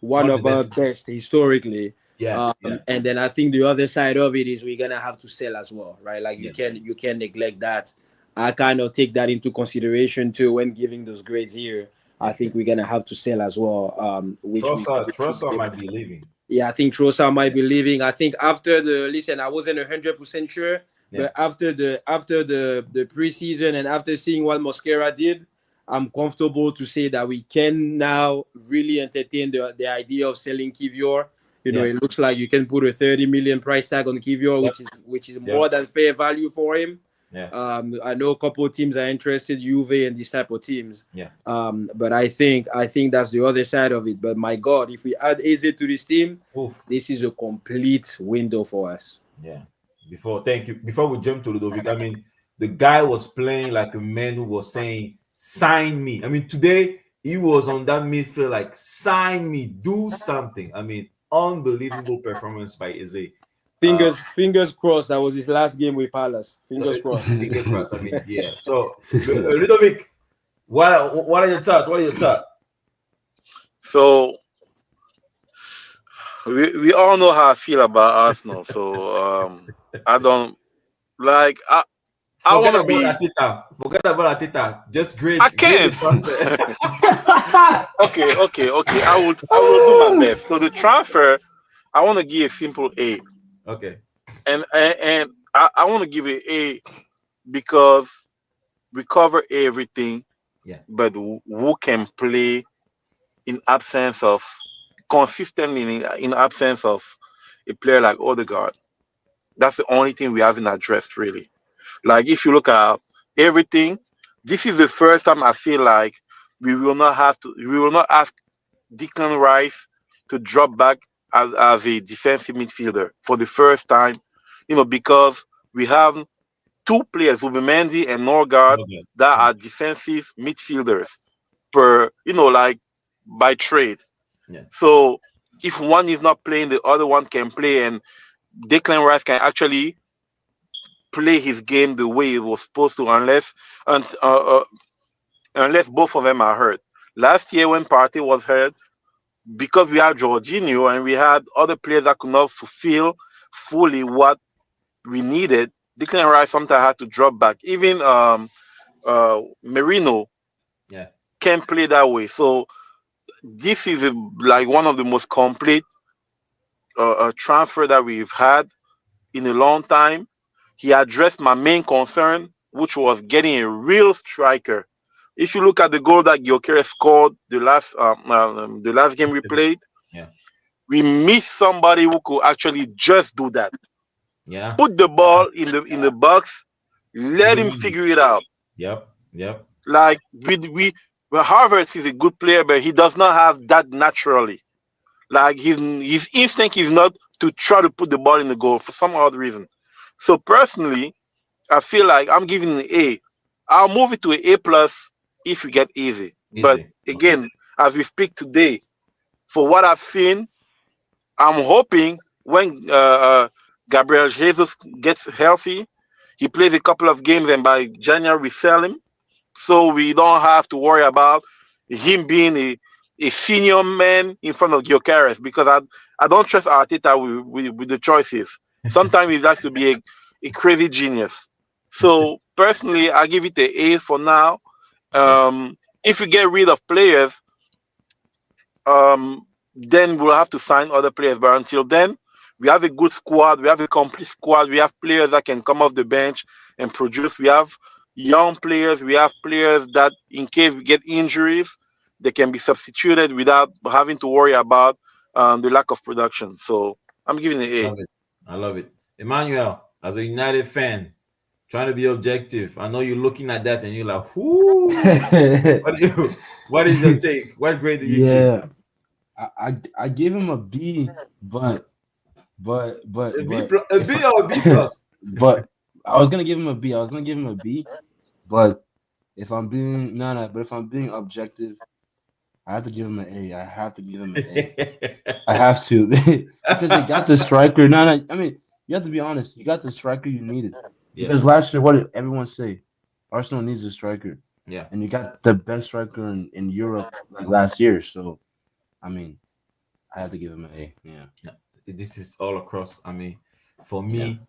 B: one
A: one of the
B: of our
A: best.
B: best historically.
A: Yeah. Yeah.
B: And then I think the other side of it is we're gonna have to sell as well, right? Like you
A: Yeah.
B: can you can't neglect that. I kind of take that into consideration too when giving those grades here. I
A: Yeah.
B: think we're gonna have to sell as well, which we should
A: Trossard
B: be able
A: might
B: to.
A: be leaving.
B: Yeah, I think Trossard might be leaving. I think after the listen, I wasn't 100% sure,
A: Yeah.
B: but after the preseason and after seeing what Mosquera did, I'm comfortable to say that we can now really entertain the idea of selling Kivior.
A: Yeah.
B: It looks like you can put a 30 million price tag on Kivior,
A: Yep.
B: which is
A: Yep.
B: more than fair value for him.
A: Yeah.
B: I know a couple of teams are interested, Juve and this type of teams.
A: Yeah.
B: But I think that's the other side of it. But my God, if we add Eze to this team,
A: Oof.
B: this is a complete window for us.
A: Yeah. Thank you. Before we jump to Ludovic, I mean, the guy was playing like a man who was saying, "Sign me." I mean, today he was on that midfield like sign me, do something. I mean, unbelievable performance by Eze. Uh,
B: Fingers crossed. That was his last game with Palace. Fingers crossed.
A: finger crossed. I mean, yeah. So, Ludovic, what are your thoughts? What are your thoughts?
D: So we all know how I feel about Arsenal. So I don't like I
A: Forget
D: want to
A: about
D: be.
A: Ateta. Forget about Ateta. Just
D: I
A: grade the
D: can't.
A: transfer.
D: Okay. I will do my best. So the transfer, I want to give a simple A,
A: Okay.
D: and I want to give it A because we cover everything,
A: Yeah.
D: but who can play in absence of consistently in absence of a player like Odegaard? That's the only thing we haven't addressed really. Like if you look at everything, this is the first time I feel like we will not ask Declan Rice to drop back as a defensive midfielder for the first time, because we have two players, Ubimendi and Norgard,
A: Okay.
D: that
A: Yeah.
D: are defensive midfielders like by trade.
A: Yeah.
D: So if one is not playing, the other one can play, and Declan Rice can actually play his game the way it was supposed to, un- uh, uh, unless both of them are hurt. Last year when Partey was hurt, because we had Jorginho and we had other players that could not fulfill fully what we needed, Declan Rice sometimes had to drop back. Even Merino
A: Yeah.
D: can't play that way. So this is like one of the most complete transfer that we've had in a long time. He addressed my main concern, which was getting a real striker. If you look at the goal that Gyökeres scored the last game we played,
A: Yeah.
D: we missed somebody who could actually just do that.
A: Yeah.
D: Put the ball in the box,
A: Give
D: let
A: him
D: him
A: easy.
D: figure it out.
A: Yep. Yep.
D: Like well, Harvard is a good player, but he does not have that naturally. Like his instinct is not to try to put the ball in the goal for some odd reason. So personally, I feel like I'm giving it an A. I'll move it to an A plus if we get easy. But
A: Easy. Okay.
D: again, as we speak today, for what I've seen, I'm hoping when Gabriel Jesus gets healthy, he plays a couple of games, and by January we sell him, so we don't have to worry about him being a senior man in front of Gyökeres, because I don't trust Arteta with the choices. Sometimes he likes to be a crazy genius. So personally, I give it an A for now.
A: Okay.
D: If we get rid of players, then we'll have to sign other players. But until then, we have a good squad. We have a complete squad. We have players that can come off the bench and produce. We have young players. We have players that, in case we get injuries, they can be substituted without having to worry about the lack of production. So I'm giving it A.
A: Love it. I love it. Emmanuel, as a United fan, trying to be objective. I know you're looking at that and you're like, whoo. What do you what is your take? What grade do you give?
C: Yeah, I gave him a B, but but
A: A B
C: but
A: plus, a B or a B plus?
C: but I was gonna give him a B. I was gonna give him a B, but if I'm being no no, but if I'm being objective, I have to give him an A. I have to give him an A. I have to because they got the striker. No, no. I mean, you have to be honest. You got the striker you needed
A: Yeah.
C: because last year, what did everyone say? Arsenal needs a striker,
A: Yeah.
C: and you got the best striker in Europe like last year. So I mean, I have to give him an A. Yeah,
A: No, this is all across. I mean, for
C: yeah.
A: me,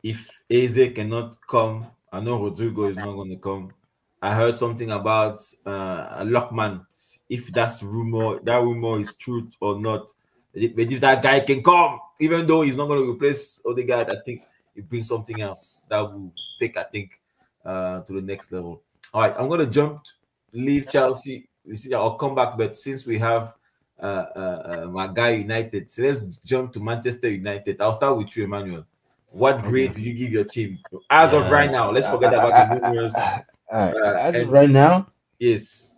A: if Eze cannot come, I know Rodrigo is not going to come. I heard something about Lockman. If that rumor is true or not, if that guy can come, even though he's not going to replace Odegaard, I think it brings something else that will take, I think, to the next level. All right, I'm going to leave Chelsea. You see, I'll come back, but since we have my guy United, so let's jump to Manchester United. I'll start with you, Emmanuel. What
C: Okay.
A: grade do you give your team as of right
C: Yeah.
A: now? Let's forget about the rumors.
C: All right. As of
A: And
C: right now,
A: yes,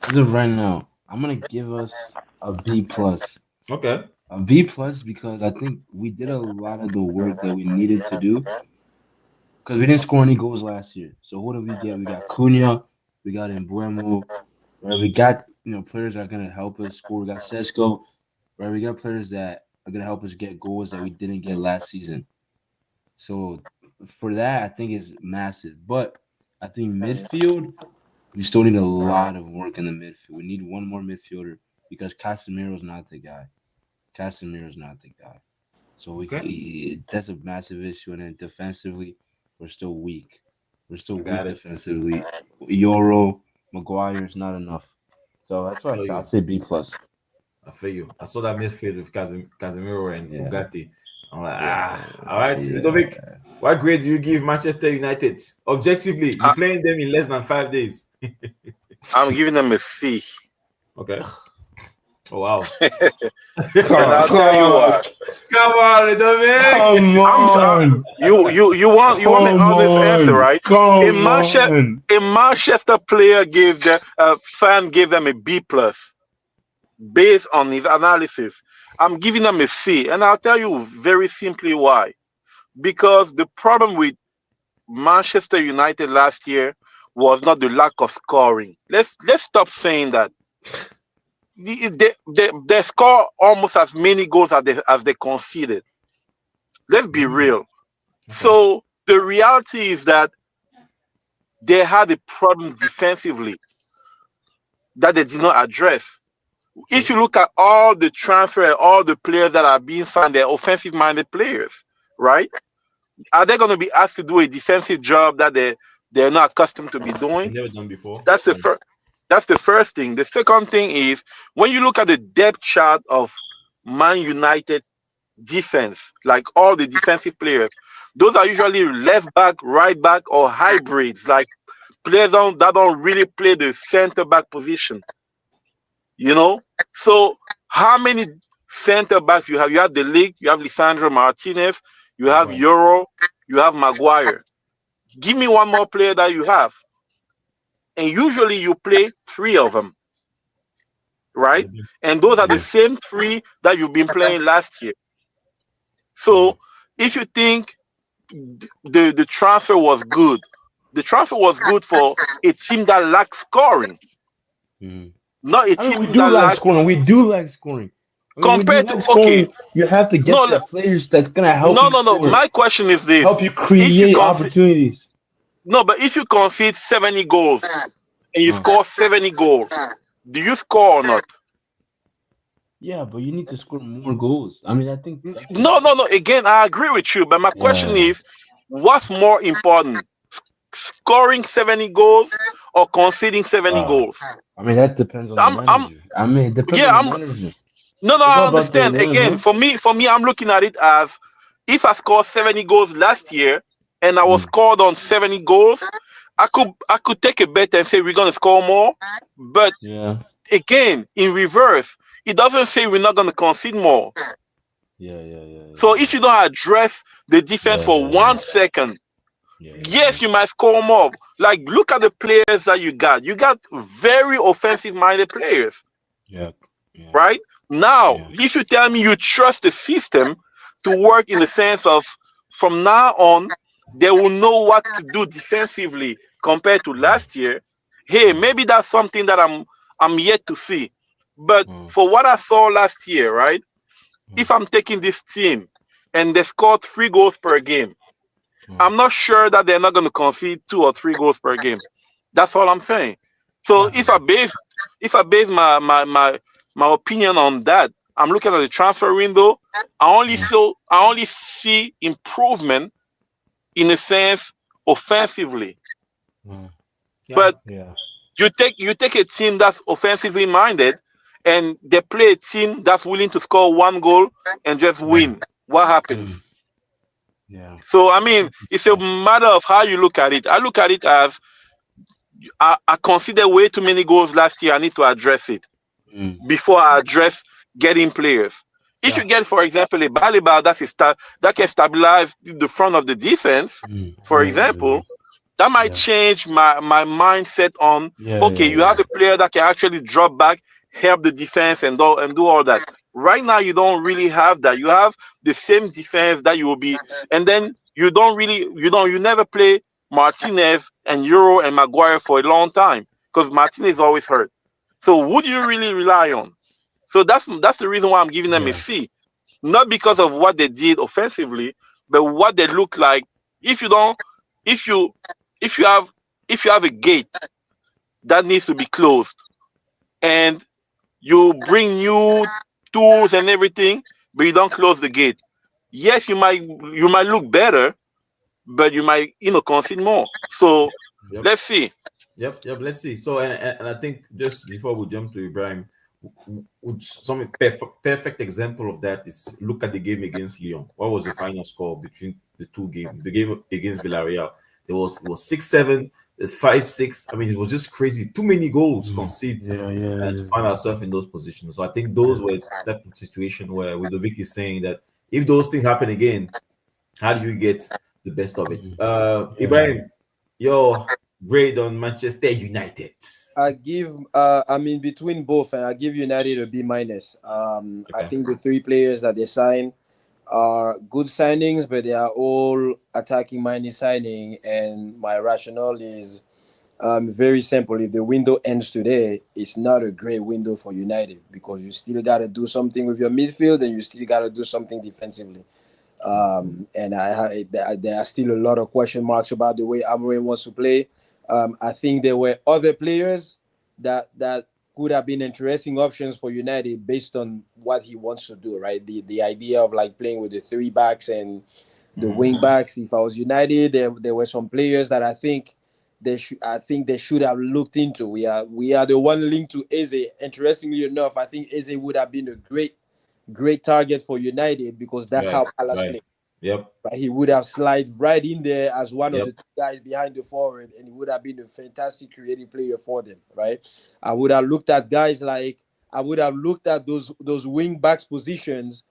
C: I'm gonna give us a B plus.
A: okay,
C: A B plus because I think we did a lot of the work that we needed to do because we didn't score any goals last year. So who did we get? We got Cunha. We got Embuemo, right? We got players that are gonna help us score. We got Sesko, right? We got players that are gonna help us get goals that we didn't get last season. So for that, I think is massive. But I think midfield, we still need a lot of work in the midfield. We need one more midfielder because Casemiro's not the guy. Casemiro's not the guy. So
A: Okay,
C: that's a massive issue. And then defensively, we're still weak. We're still
A: I
C: weak
A: got it.
C: defensively. Euro, Maguire's not enough. So
A: I
C: that's why
A: feel
C: I
A: you.
C: say B plus.
A: I feel you. I saw that midfield with Casemiro and
C: Yeah,
A: Ugarte. I'm like,
C: yeah,
A: all right, Ludovic.
C: yeah.
A: What grade do you give Manchester United? Objectively, you
D: I,
A: playing them in less than 5 days.
D: I'm giving them a C.
A: Okay. Oh wow.
D: And
C: Come,
D: I'll tell you
C: come,
D: why.
A: Come on, Ludovic.
C: come
D: I'm
C: on,
D: you want the
C: come
D: honest answer,
C: on,
D: right? A
C: come
D: Manchester
C: on.
D: a Manchester player gave the a fan gave them a B plus based on his analysis. I'm giving them a C, and I'll tell you very simply why. Because the problem with Manchester United last year was not the lack of scoring. Let's stop saying that. They score almost as many goals as they conceded. Let's be
A: Mm,
D: real.
A: okay.
D: So the reality is that they had a problem defensively that they did not address. If
A: True.
D: you look at all the transfer, all the players that are being signed, they're offensive minded players, right? Are they going to be asked to do a defensive job that they're not accustomed to be
A: They
D: doing?
A: never done before.
D: That's the
A: Mm,
D: first. That's the first thing. The second thing is when you look at the depth chart of Man United defense, like all the defensive players, those are usually left back, right back, or hybrids, like players that don't really play the center back position. You know, so how many center backs you have? You have the league, you have Lisandro Martinez, you have
A: Maguire.
D: Euro, you have Maguire. Give me one more player that you have, and usually you play three of them, right?
A: Maybe.
D: And those are the
A: Yeah.
D: same three that you've been playing last year.
A: Mm,
D: So if you think the transfer was good, the transfer was good for a team that lacks scoring,
C: Mm.
D: not a
C: I mean, we
D: team
C: do
D: that
C: like
D: lacks
C: scoring. We do like scoring. I mean, when you
D: compared to
C: like
D: okay,
C: scoring, you have to
D: no,
C: get the players that's gonna help
D: no,
C: you
D: no, no.
C: score,
D: My question is this:
C: help you
D: if you
C: create
D: concede,
C: opportunities.
D: no, but if you concede 70 goals and you
C: Uh,
D: score 70 goals, do you score or not?
C: yeah, but you need to score more goals. I mean, I think that's the
D: No, no, no. Again, I agree with you, but my question
C: yeah.
D: is, what's more important, scoring 70 goals or conceding 70
C: Uh,
D: goals?
C: I mean, that depends on the
D: I'm,
C: manager. I mean, it depends
D: yeah,
C: on the
D: I'm.
C: manager.
D: No, no,
C: It's all
D: I
C: about the
D: understand.
C: wins,
D: Again,
C: no?
D: for me, I'm looking at it as if I scored 70 goals last year and I was
C: Mm,
D: scored on 70 goals, I could take a bet and say we're gonna score more. But
C: yeah,
D: again, in reverse, it doesn't say we're not gonna concede more.
C: yeah, yeah, yeah,
D: So
C: yeah,
D: if you don't address the defense
C: yeah,
D: for
C: yeah, yeah,
D: 1 second,
C: yeah, yeah, yeah,
D: yes, you might score more. Like look at the players that you got. You got very offensive minded players.
C: yeah, yeah,
D: Right? Now,
C: yeah.
D: if you tell me you trust the system to work in the sense of from now on, they will know what to do defensively compared to
C: Mm,
D: last year. Hey,
C: mm,
D: maybe that's something that I'm yet to see. But
C: mm,
D: for what I saw last year, right?
C: mm,
D: If I'm taking this team and they score 3 goals per game,
C: mm,
D: I'm not sure that they're not going to concede 2 or 3 goals per game. That's all I'm saying. So
A: yeah.
D: if I base my opinion on that, I'm looking at the transfer window.
C: mm,
D: I only see improvement in a sense offensively.
C: mm.
A: Yeah.
D: But
C: Yeah.
D: you take a team that's offensively minded and they play a team that's willing to score 1 goal and just
C: Mm,
D: win. What
C: mm.
D: happens?
C: Yeah.
D: So I mean,
C: That's a
D: it's a
C: fact.
D: matter of how you look at it. I look at it as I consider way too many goals last year. I need to address it
C: Mm,
D: before I address getting players. If you
A: Yeah.
D: get, for example, a Baliba that can stabilize the front of the defense,
C: mm.
D: for
C: Yeah, yeah,
D: example, that might
C: yeah,
D: change my mindset on
C: yeah,
D: okay,
C: yeah,
D: you
C: yeah,
D: have a player that can actually drop back, help the defense and do all that. Right now you don't really have that. You have the same defense that you will be, and then you never play Martinez and Euro and Maguire for a long time. because Martinez is always hurt. So would you really rely on? So that's the reason why I'm giving them a
C: Yeah.
D: C. Not because of what they did offensively, but what they look like. If you don't, if you if you have if you have a gate that needs to be closed, and you bring new tools and everything, but you don't close the gate. Yes, you might look better, but you might concede more. So
A: Yep.
D: let's see.
A: Yep, yep. Let's see. So, and I think just before we jump to Ibrahim, some perfect example of that is look at the game against Lyon. What was the final score between the two games? The game against Villarreal, it was 6-7, 5-6. I mean, it was just crazy. Too many goals conceded
C: Yeah, yeah,
A: to
C: yeah,
A: find ourselves in those positions. So I think
C: yeah.
A: those were that situation where Ludovic is saying that if those things happen again, how do you get the best of it?
C: Yeah.
A: Ibrahim, your grade on Manchester United.
B: I mean, between both, and I give United a B minus. I
A: Okay.
B: think the three players that they signed are good signings, but they are all attacking minded signing. And my rationale is very simple. If the window ends today, it's not a great window for United because you still got to do something with your midfield and you still got to do something defensively. And there are still a lot of question marks about the way Amorim wants to play. I think there were other players that could have been interesting options for United based on what he wants to do. Right, the idea of like playing with the three backs and the
A: Mhm.
B: wing backs. If I was United, there were some players that I think they should have looked into. We are the one linked to Eze. Interestingly enough, I think Eze would have been a great target for United because that's
A: Right,
B: how Palace
A: right.
B: play.
A: Yep,
B: Right? He would have slid right in there as one of
A: yep.
B: the two guys behind the forward, and he would have been a fantastic creative player for them. Right? I would have looked at guys like I would have looked at those wing backs positions,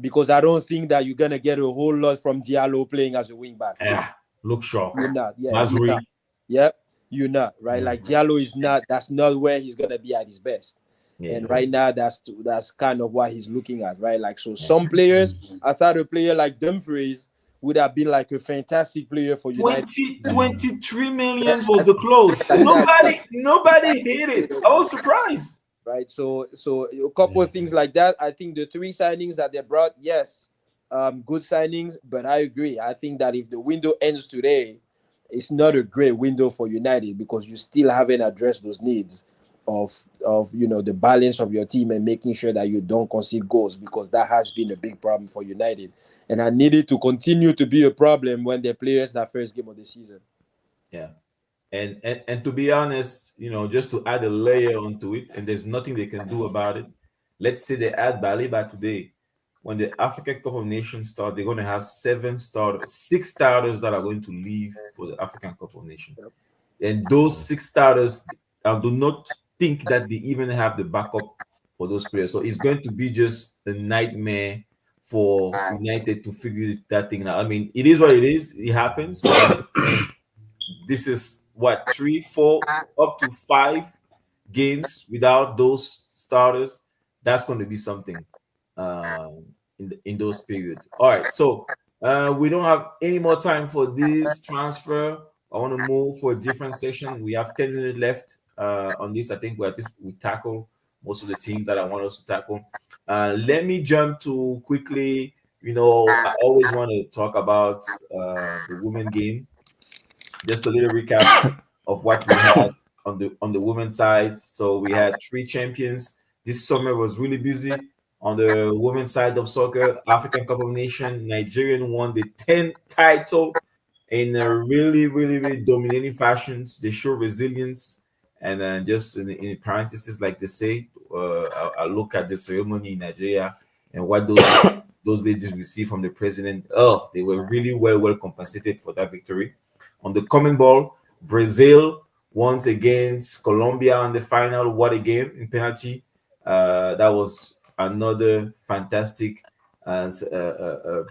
B: because I don't think that you're gonna get a whole lot from Diallo playing as a wing back.
A: Yeah. Luke Shaw,
B: You're not. Yeah, you're not.
A: Mazuri.
B: Yep, you're not. Right?
C: Yeah.
B: Like Diallo is not. That's not where he's gonna be at his best.
A: Yeah,
B: And right now, that's kind of what he's looking at, right? Like, so
A: yeah.
B: some players, I thought a player like Dumfries would have been like a fantastic player for United.
A: 20,
C: Yeah.
A: 23
B: Yeah,
A: millions was the close.
B: like that,
A: Nobody hit it. I was surprised.
B: right? So a couple
C: Yeah.
B: of things like that. I think the three signings that they brought, yes, good signings. But I agree. I think that if the window ends today, it's not a great window for United because you still haven't addressed those needs of the balance of your team and making sure that you don't concede goals because that has been a big problem for United. And I needed to continue to be a problem when they play us that first game of the season.
A: Yeah. And to be honest, just to add a layer onto it, and there's nothing they can do about it. Let's say they add Baliba today. When the African Cup of Nations start, they're going to have six starters that are going to leave for the African Cup of Nations.
B: Yep.
A: And those six starters, I do not think that they even have the backup for those players. So it's going to be just a nightmare for United to figure that thing out. I mean, it is what it is. It happens, but I'm just saying this is what 3, 4, up to 5 games without those starters. That's going to be something in those periods. All right, so we don't have any more time for this transfer. I want to move for a different session. We have 10 minutes left on this. I think we tackle most of the teams that I want us to tackle. Let me jump to quickly. I always want to talk about the women game. Just a little recap of what we had on the women's side. So we had 3 champions. This summer was really busy on the women's side of soccer. African Cup of Nations, Nigerian won the 10th title in a really, really, really dominating fashions. They show resilience. And then just in parentheses, like they say, I look at the ceremony in Nigeria and what those ladies received from the president. Oh, they were really well compensated for that victory. On the common ball, Brazil once against Colombia on the final. What a game in penalty. That was another fantastic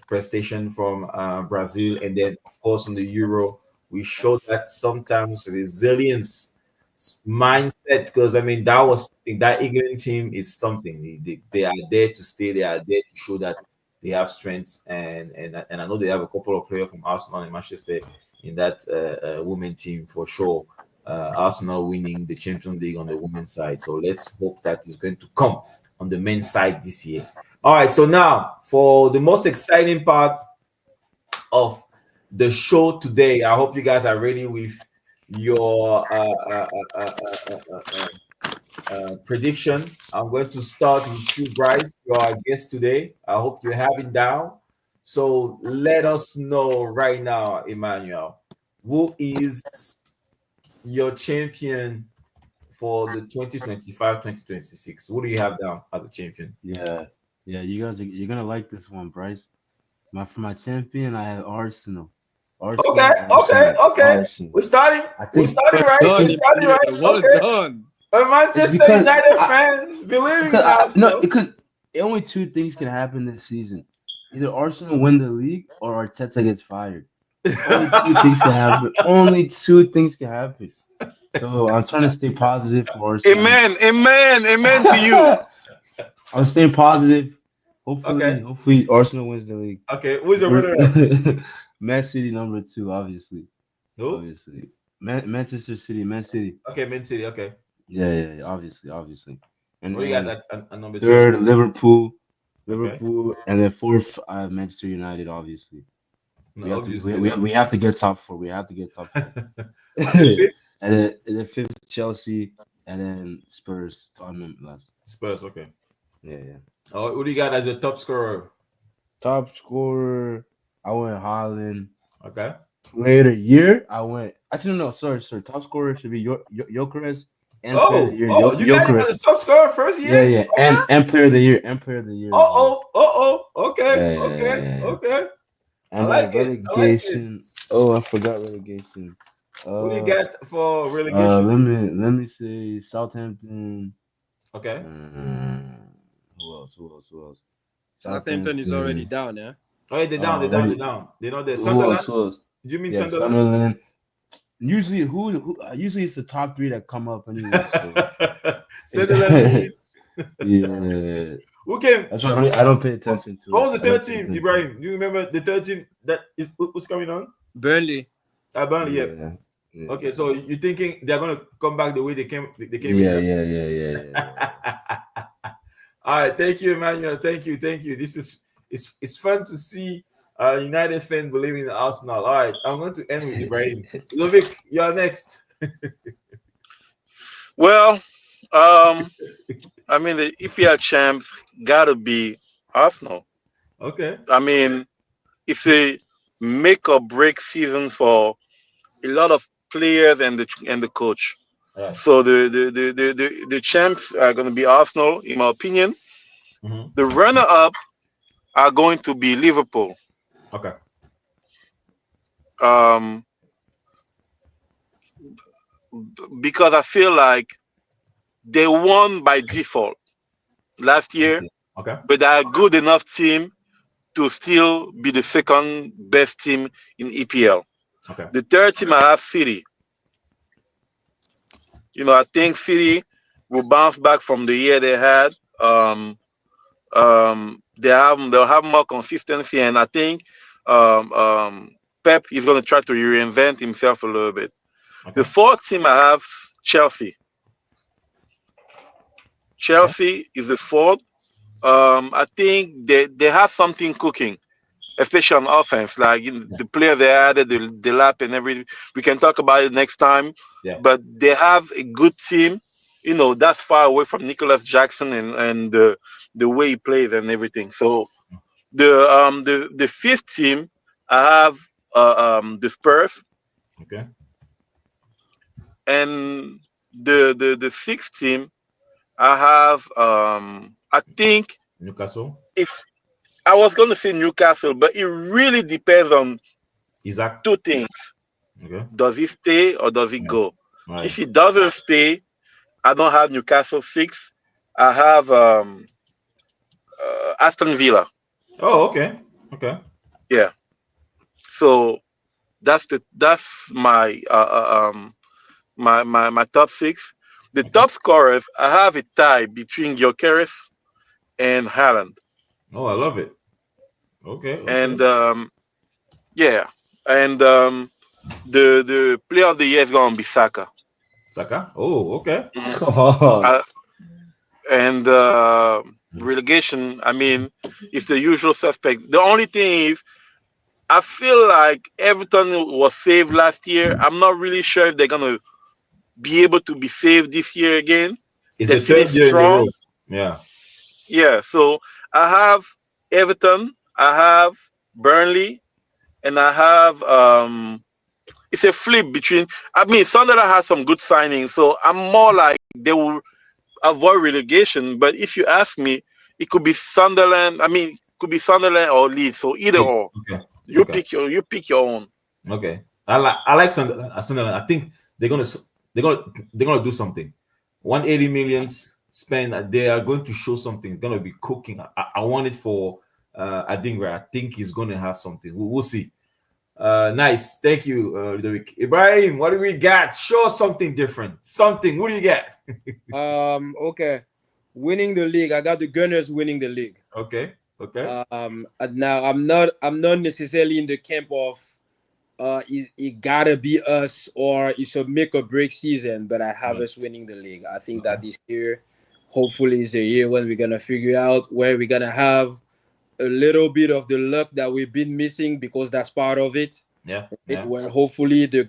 A: prestation from Brazil. And then, of course, on the Euro, we showed that sometimes resilience mindset, because I mean that was something. That England team is something. They are there to stay. They are there to show that they have strength, and I know they have a couple of players from Arsenal and Manchester in that women team for sure. Arsenal winning the Champions League on the women's side. So let's hope that is going to come on the men's side this year. All right, so now for the most exciting part of the show today, I hope you guys are ready with your prediction. I'm going to start with you, Bryce. You are our guest today. I hope you have it down. So let us know right now, Emmanuel, who is your champion for the 2025-2026? Who do you have down as a champion?
C: Yeah, yeah. You're gonna like this one, Bryce. For my champion, I have Arsenal.
A: Okay,
C: Arsenal,
A: okay,
C: Arsenal,
A: okay.
C: Arsenal.
A: We're starting.
C: I
A: We're
C: think
A: starting
B: Well
A: right.
C: I
A: We're
B: done,
C: think
A: starting right.
B: Emmanuel. Well
A: Okay.
B: done.
A: A
C: it's
A: Manchester
C: because
A: United fan believing in
C: no,
A: Arsenal.
C: it could. Only two things can happen this season: either Arsenal win the league or Arteta gets fired. Only two things can happen. Only two things can happen. So I'm trying to stay positive for Arsenal.
D: Amen, amen, amen to you.
C: I'm staying positive.
A: Okay.
C: Hopefully Arsenal wins the league.
A: Okay. Who's your runner up?
C: Man City number two, obviously.
A: Who?
C: Obviously. Manchester City, Man City.
A: Okay, Man City. Okay.
C: Yeah, obviously. And
A: What do you got
C: then
A: at number two?
C: third, Liverpool,
A: Okay.
C: and then fourth, Manchester United. Obviously,
A: No, obviously.
C: we have to get top four. We have to get top four.
A: Okay, fifth.
C: And then fifth, Chelsea, and then Spurs, Tottenham last.
A: Spurs. Okay.
C: Yeah.
A: Oh, who do you got as your top scorer?
C: Top scorer, I went Holland.
A: Okay.
C: Player of the year, I went. Actually, no, sorry. Top scorer should be Jokeres, and player of the year,
A: You got him as a
C: Jokeres.
A: top scorer first year?
C: Yeah,
A: Okay.
C: and player of the year, as well.
A: Okay.
C: Yeah.
A: Okay. I
C: And
A: like
C: then
A: it. I like it.
C: relegation. Oh, I forgot relegation.
A: Who do you
C: Uh,
A: got for relegation?
C: let me say Southampton.
A: Okay.
C: Uh, who else?
B: Southampton is already
C: Southampton.
B: down, yeah.
A: Oh, yeah, they're down. They're
C: Let
A: down. They're
C: me.
A: down. They know the Sunderland.
C: Who else?
A: Do you mean
C: Yeah,
A: Sunderland?
C: Sunderland. Usually it's the top three that come up anyway. So
A: Sunderland leads.
C: yeah,
A: Who came?
C: that's why I don't pay attention to
A: What
C: it.
A: was the
C: I don't
A: third
C: pay
A: team,
C: attention.
A: Ibrahim? Do you remember the third team that is who's coming on?
B: Burnley.
A: Burnley. Yeah.
C: Yeah,
A: Okay,
C: yeah,
A: so you're thinking they're gonna come back the way they came in?
C: yeah,
A: Huh?
C: yeah, yeah, yeah, yeah, yeah.
A: All right, thank you, Emmanuel. Thank you. This is it's fun to see United fan believing in Arsenal. All right, I'm going to end with Ibrahim. Lovic, you're next.
D: Well, I mean the EPL champs gotta be Arsenal.
A: Okay.
D: I mean it's a make or break season for a lot of players and the coach.
A: All right.
D: So the champs are going to be Arsenal, in my opinion.
A: Mm-hmm.
D: The runner up are going to be Liverpool,
A: Okay.
D: um, because I feel like they won by default last
A: I
D: year,
A: see. Okay.
D: but they're a good enough team to still be the second best team in EPL.
A: Okay.
D: The third team I have City. I think City will bounce back from the year they had. They'll have more consistency, and I think Pep is going to try to reinvent himself a little bit. The
A: Okay.
D: fourth team I have Chelsea.
A: Okay.
D: Chelsea is the fourth. I think they have something cooking, especially on offense. Like
A: Yeah.
D: the player they added, the lap and everything. We can talk about it next time.
A: Yeah.
D: But they have a good team. That's far away from Nicholas Jackson and the way he plays and everything. So the fifth team, I have the Spurs,
A: Okay.
D: and the sixth team, I have I think
A: Newcastle.
D: it's I was going to say Newcastle, but it really depends on
A: Isaac.
D: two things:
A: Okay.
D: does he stay or does he
A: Right.
D: go? If
A: Right.
D: he doesn't stay, I don't have Newcastle six. I have Aston Villa.
A: Oh, okay. Okay.
D: Yeah. So that's my top six. The
A: Okay.
D: top scorers, I have a tie between Gyökeres and Haaland,
A: Oh, I love it. Okay. Okay.
D: and yeah, and the player of the year is gonna be Saka.
A: Saka. Oh, okay.
D: Mhm.
C: Oh,
D: Uh, and relegation, I mean, it's the usual suspect. The only thing is, I feel like Everton was saved last year. I'm not really sure if they're gonna be able to be saved this year again.
A: It's
D: They
A: the third
D: finished
A: year in a row.
D: strong.
A: Yeah.
D: Yeah, so I have Everton, I have Burnley, and I have it's a flip between. I mean, Sunderland has some good signings, so I'm more like they will avoid relegation. But if you ask me, it could be Sunderland. I mean, could be Sunderland or Leeds. So either
A: Leeds.
D: or,
A: Okay. Okay.
D: you pick your own.
A: Okay. I like Sunderland. I think they're gonna they're gonna they're gonna do something. 180 millions spent. They are going to show something. It's gonna be cooking. I want it for Adingra. I think he's gonna have something. We'll see. Nice. Thank you, Ludovic. Ibrahim, what do we got? Show us something different. Something. What do you got?
B: Okay. Winning the league. I got the Gunners winning the league.
A: Okay. Okay.
B: And now I'm not necessarily in the camp of it gotta be us or it's a make or break season, but I have
A: Yeah.
B: us winning the league. I think
A: Okay.
B: that this year, hopefully, is a year when we're gonna figure out where we're gonna have a little bit of the luck that we've been missing because that's part of it.
A: Yeah.
B: Right?
A: Yeah.
B: Where hopefully the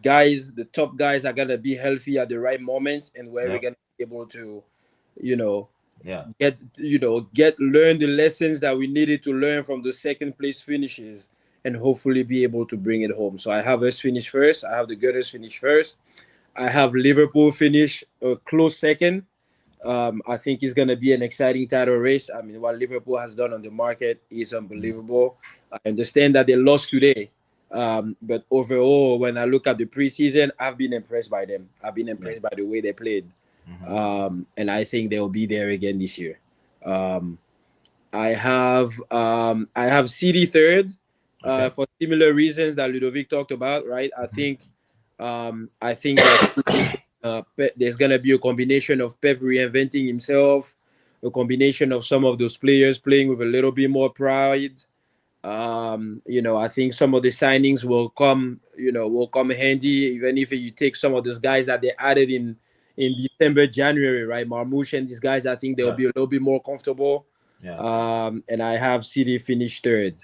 B: top guys are gonna be healthy at the right moments, and where
A: Yeah.
B: we're gonna be able to, you know,
A: Yeah.
B: get learn the lessons that we needed to learn from the second place finishes, and hopefully be able to bring it home. So I have us finish first. I have the Gunners finish first. I have Liverpool finish a close second. I think it's going to be an exciting title race. I mean, what Liverpool has done on the market is
A: Mhm.
B: unbelievable. I understand that they lost today, but overall, when I look at the preseason, I've been impressed by them. I've been
A: Yeah.
B: impressed by the way they played,
A: Hmm.
B: and I think they'll be there again this year. Um, I have CD third,
A: Okay.
B: for similar reasons that Ludovic talked about. Right,
A: Mhm.
B: I think that there's gonna be a combination of Pep reinventing himself, a combination of some of those players playing with a little bit more pride. I think some of the signings will come handy, even if you take some of those guys that they added in December, January, right? Marmouche and these guys, I think they'll
A: Yeah.
B: be a little bit more comfortable.
A: Yeah.
B: And I have City finish third.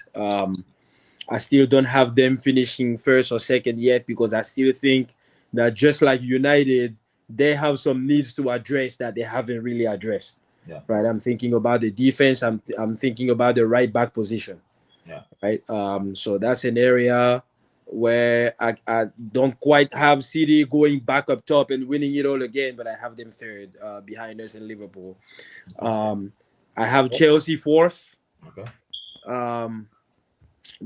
B: I still don't have them finishing first or second yet because I still think that just like United, they have some needs to address that they haven't really addressed.
A: Yeah.
B: Right. I'm thinking about the defense. I'm thinking about the right back position.
A: Yeah.
B: Right. So that's an area where I don't quite have City going back up top and winning it all again, but I have them third, behind us in Liverpool.
A: Okay.
B: Um, I have Chelsea fourth.
A: Okay.
B: Um,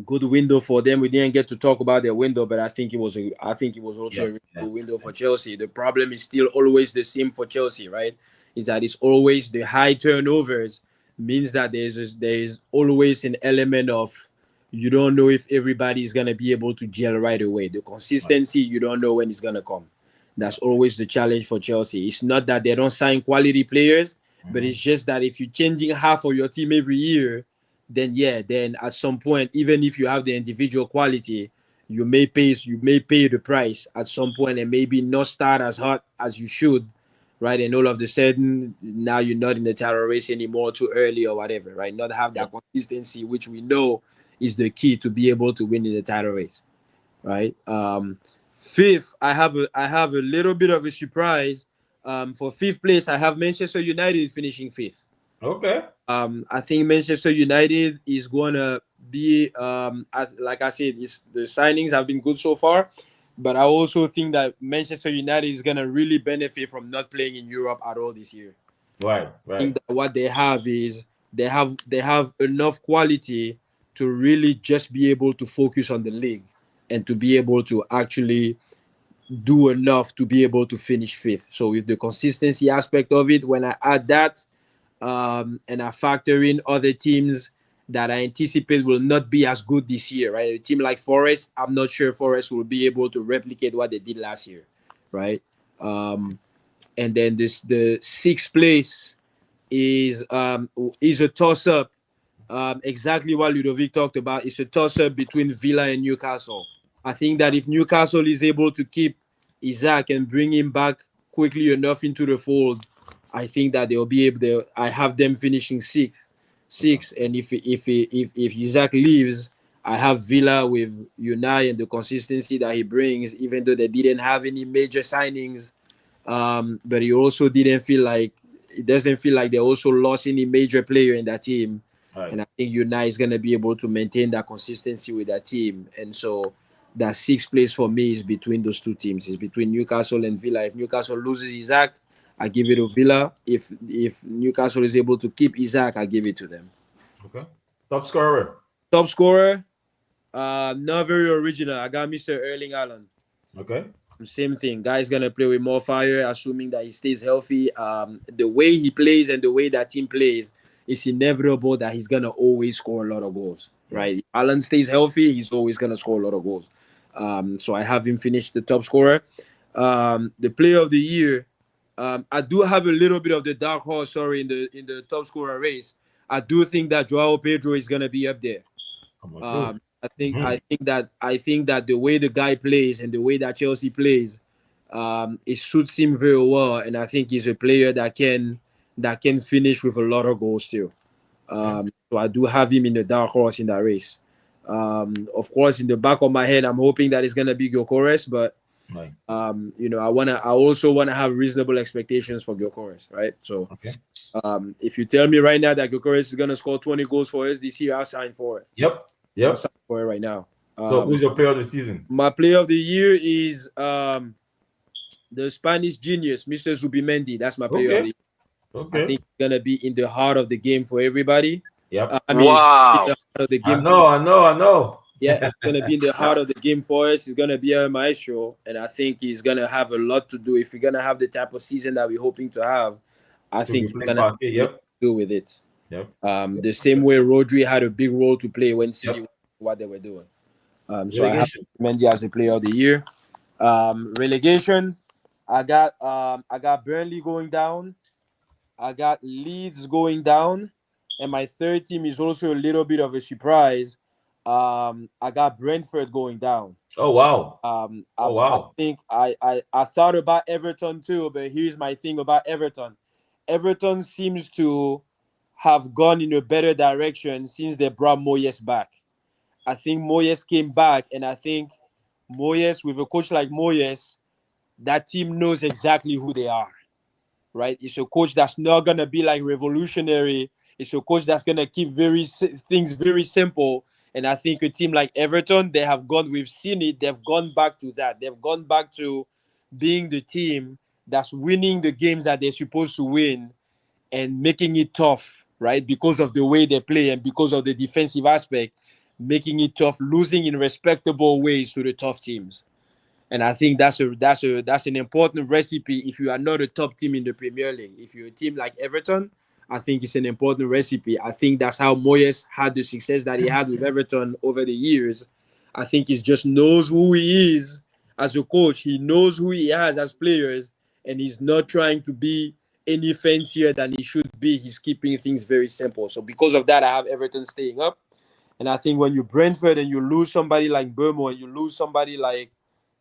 B: Good window for them. We didn't get to talk about their window, but I think it was also a
A: Yeah.
B: really
A: Yeah.
B: good window for Chelsea. The problem is still always the same for Chelsea, right? Is that it's always the high turnovers means that there's always an element of you don't know if everybody is gonna be able to gel right away. The
A: Right.
B: consistency you don't know when it's gonna come. That's always the challenge for Chelsea. It's not that they don't sign quality players, but
A: Hmm.
B: it's just that if you're changing half of your team every year, then at some point, even if you have the individual quality, you may pay the price at some point and maybe not start as hot as you should, right? And all of a sudden now you're not in the title race anymore, too early or whatever, right? Not have
A: Yeah.
B: that consistency, which we know is the key to be able to win in the title race, right? Fifth, I have a little bit of a surprise. For fifth place, I have Manchester United finishing fifth.
A: Okay.
B: I think Manchester United is gonna be, like I said, the signings have been good so far, but I also think that Manchester United is gonna really benefit from not playing in Europe at all this year.
A: Right.
B: I think
A: Right.
B: that what they have is they have enough quality to really just be able to focus on the league and to be able to actually do enough to be able to finish fifth. So with the consistency aspect of it, when I add that, and I factor in other teams that I anticipate will not be as good this year, right? A team like Forest, I'm not sure Forest will be able to replicate what they did last year, right? Um, and then the sixth place is a toss up. Exactly what Ludovic talked about. It's a toss up between Villa and Newcastle. I think that if Newcastle is able to keep Isaac and bring him back quickly enough into the fold, I think that they'll be able to. I have them finishing sixth,
A: Okay.
B: and if Isaac leaves, I have Villa with Unai and the consistency that he brings, even though they didn't have any major signings. But he also didn't feel like it doesn't feel like they also lost any major player in that team.
A: All right.
B: And I think Unai is gonna be able to maintain that consistency with that team. And so that sixth place for me is between those two teams. It's between Newcastle and Villa. If Newcastle loses Isaac, I give it to Villa. If Newcastle is able to keep Isaac, I give it to them.
A: Okay. Top scorer.
B: Top scorer, not very original. I got Mr. Erling Haaland.
A: Okay.
B: Same thing. Guy's gonna play with more fire, assuming that he stays healthy. The way he plays and the way that team plays, it's inevitable that he's gonna always score a lot of goals.
A: Yeah.
B: Right? If Alan stays healthy, he's always gonna score a lot of goals. So I have him finish the top scorer. The player of the year, I do have a little bit of the dark horse. Sorry, in the top scorer race, I do think that Joao Pedro is gonna be up there.
A: Come on through.
B: I think that the way the guy plays and the way that Chelsea plays, it suits him very well, and I think he's a player that can finish with a lot of goals too. So I do have him in the dark horse in that race. Of course, in the back of my head, I'm hoping that it's gonna be Gyökeres, but
A: Right.
B: I also wanna have reasonable expectations for Gyökeres, right? So,
A: Okay.
B: if you tell me right now that Gyökeres is gonna score 20 goals for us this year, I'll sign for it.
A: Yep.
B: I'll
A: Yep.
B: sign for it right now.
A: So who's your player of the season?
B: My player of the year is the Spanish genius, Mr. Zubimendi. That's my player of the
A: Okay.
B: year. I
A: Okay.
B: think he's gonna be in the heart of the game for everybody.
A: Yep.
B: I mean, he's in
D: Wow.
B: the heart of the
A: I
B: game.
A: know. I know. I know.
B: Yeah, he's gonna be in the heart of the game for us. He's gonna be a maestro, and I think he's gonna have a lot to do. If we're gonna have the type of season that we're hoping to have, I
A: To
B: think he's
A: replace
B: gonna have
A: Partey.
B: a lot
A: Yep.
B: to do with it.
A: Yep.
B: The same way Rodri had a big role to play when City
A: Yep.
B: what they were doing. So I have
A: Relegation.
B: Mendy as the player of the year. Relegation, I got Burnley going down. I got Leeds going down, and my third team is also a little bit of a surprise. I got Brentford going down.
A: Oh wow.
B: I,
A: Oh
B: I
A: wow.
B: think I thought about Everton too, but here's my thing about Everton. Everton seems to have gone in a better direction since they brought Moyes back. I think Moyes came back, and I think Moyes, with a coach like Moyes, that team knows exactly who they are, right? It's a coach that's not gonna be like revolutionary. It's a coach that's gonna keep things very simple. And I think a team like Everton, they have gone. We've seen it. They've gone back to that. They've gone back to being the team that's winning the games that they're supposed to win and making it tough, right? Because of the way they play and because of the defensive aspect, making it tough, losing in respectable ways to the tough teams. And I think that's an important recipe if you are not a top team in the Premier League. If you're a team like Everton, I think it's an important recipe. I think that's how Moyes had the success that he had with Everton over the years. I think he just knows who he is as a coach. He knows who he has as players, and he's not trying to be any fancier than he should be. He's keeping things very simple. So because of that, I have Everton staying up. And I think when you Brentford and you lose somebody like Burmo and you lose somebody like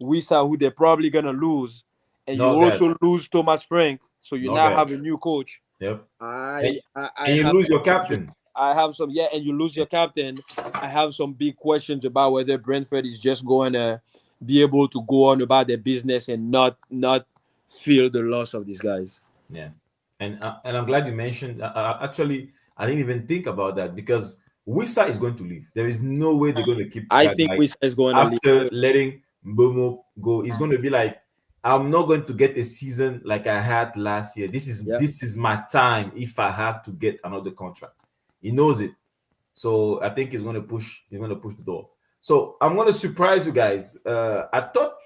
B: Wisa, who they're probably gonna lose, and you
A: No that.
B: also lose Thomas Frank, so you
A: No
B: now
A: that.
B: have a new coach.
A: Yep. And,
B: I
A: and you
B: have
A: lose your captain.
B: I have some and you lose your captain. I have some big questions about whether Brentford is just going to be able to go on about their business and not feel the loss of these guys.
A: Yeah. And I'm glad you mentioned. Actually, I didn't even think about that because Wisa is going to leave. There is no way they're going to keep
B: I
A: that
B: think
A: guy
B: Wisa is going to
A: after
B: leave.
A: letting Mbomo go. It's going to be like, I'm not going to get a season like I had last year.
B: Yeah.
A: This is my time if I have to get another contract. He knows it. So I think he's going to push the door. So I'm going to surprise you guys. I thought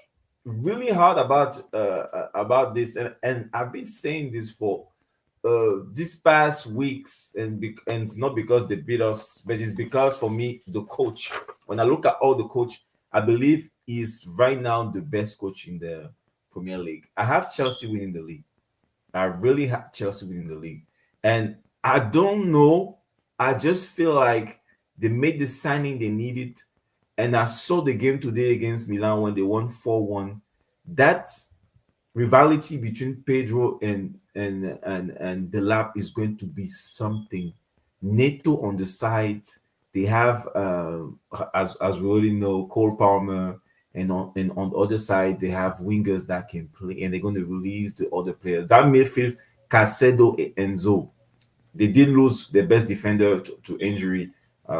A: really hard about this, and I've been saying this for these past weeks, and it's not because they beat us, but it's because for me the coach. When I look at all the coach, I believe he's right now the best coach in the Premier League. I have Chelsea winning the league. I really have Chelsea winning the league, and I don't know. I just feel like they made the signing they needed, and I saw the game today against Milan when they won 4-1. That rivalry between Pedro and Delap is going to be something. Neto on the side, they have as we already know Cole Palmer, and on the other side they have wingers that can play, and they're going to release the other players. That midfield, Casedo and Enzo, they did lose their best defender to injury,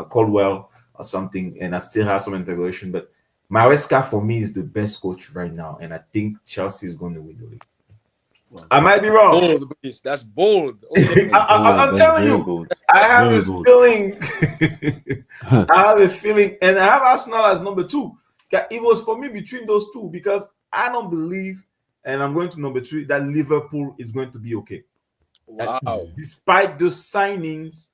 A: Caldwell or something, and I still have some integration. But Maresca for me is the best coach right now, and I think Chelsea is going to win the league.
C: Well,
A: I might be wrong.
B: Bold, please. That's bold. Okay.
C: that's bold.
A: I'm
C: That's
A: telling
C: very
A: you,
C: bold.
A: I have
C: Very
A: a
C: bold.
A: feeling. I have a feeling, and I have Arsenal as number two. It was for me between those two because I don't believe, and I'm going to number three, that Liverpool is going to be okay. That
B: Wow.
A: despite those signings,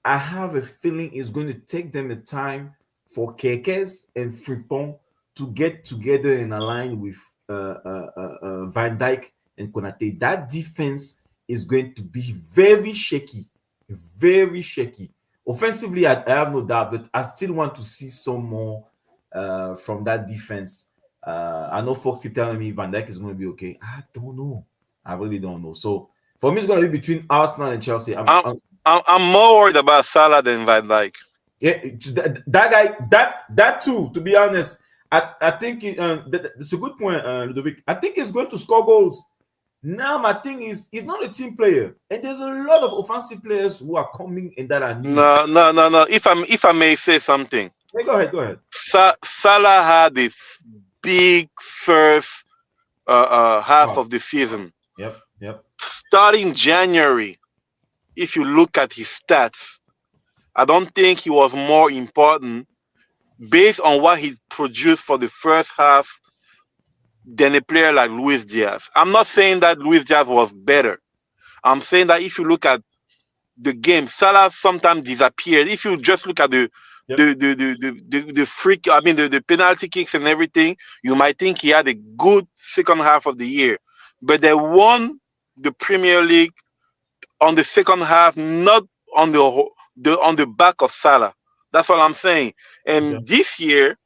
A: I have a feeling it's going to take them the time for Kekes and Frimpong to get together and align with Van Dijk and Konate. That defense is going to be very shaky, very shaky. Offensively, I have no doubt, but I still want to see some more from that defense. I know folks keep telling me Van Dijk is going to be okay. I don't know. I really don't know. So for me, it's going to be between Arsenal and Chelsea.
D: I'm I'm more worried about Salah than Van Dijk.
A: Yeah, that guy, that too. To be honest, I think it's a good point, Ludovic. I think he's going to score goals. Now my thing is, he's not a team player, and there's a lot of offensive players who are coming and that are new.
D: No, no, no, no. If I may say something,
A: Hey, go ahead, go ahead.
D: Salah had a big first half
A: Oh,
D: of the season.
A: yep, yep,
D: Starting January, if you look at his stats, I don't think he was more important based on what he produced for the first half than a player like Luis Diaz. I'm not saying that Luis Diaz was better. I'm saying that if you look at the game, Salah sometimes disappeared. If you just look at
A: yep,
D: the freak, I mean the penalty kicks and everything, you might think he had a good second half of the year. But they won the Premier League on the second half, not on on the back of Salah. That's all I'm saying.
A: okay,
D: And this year,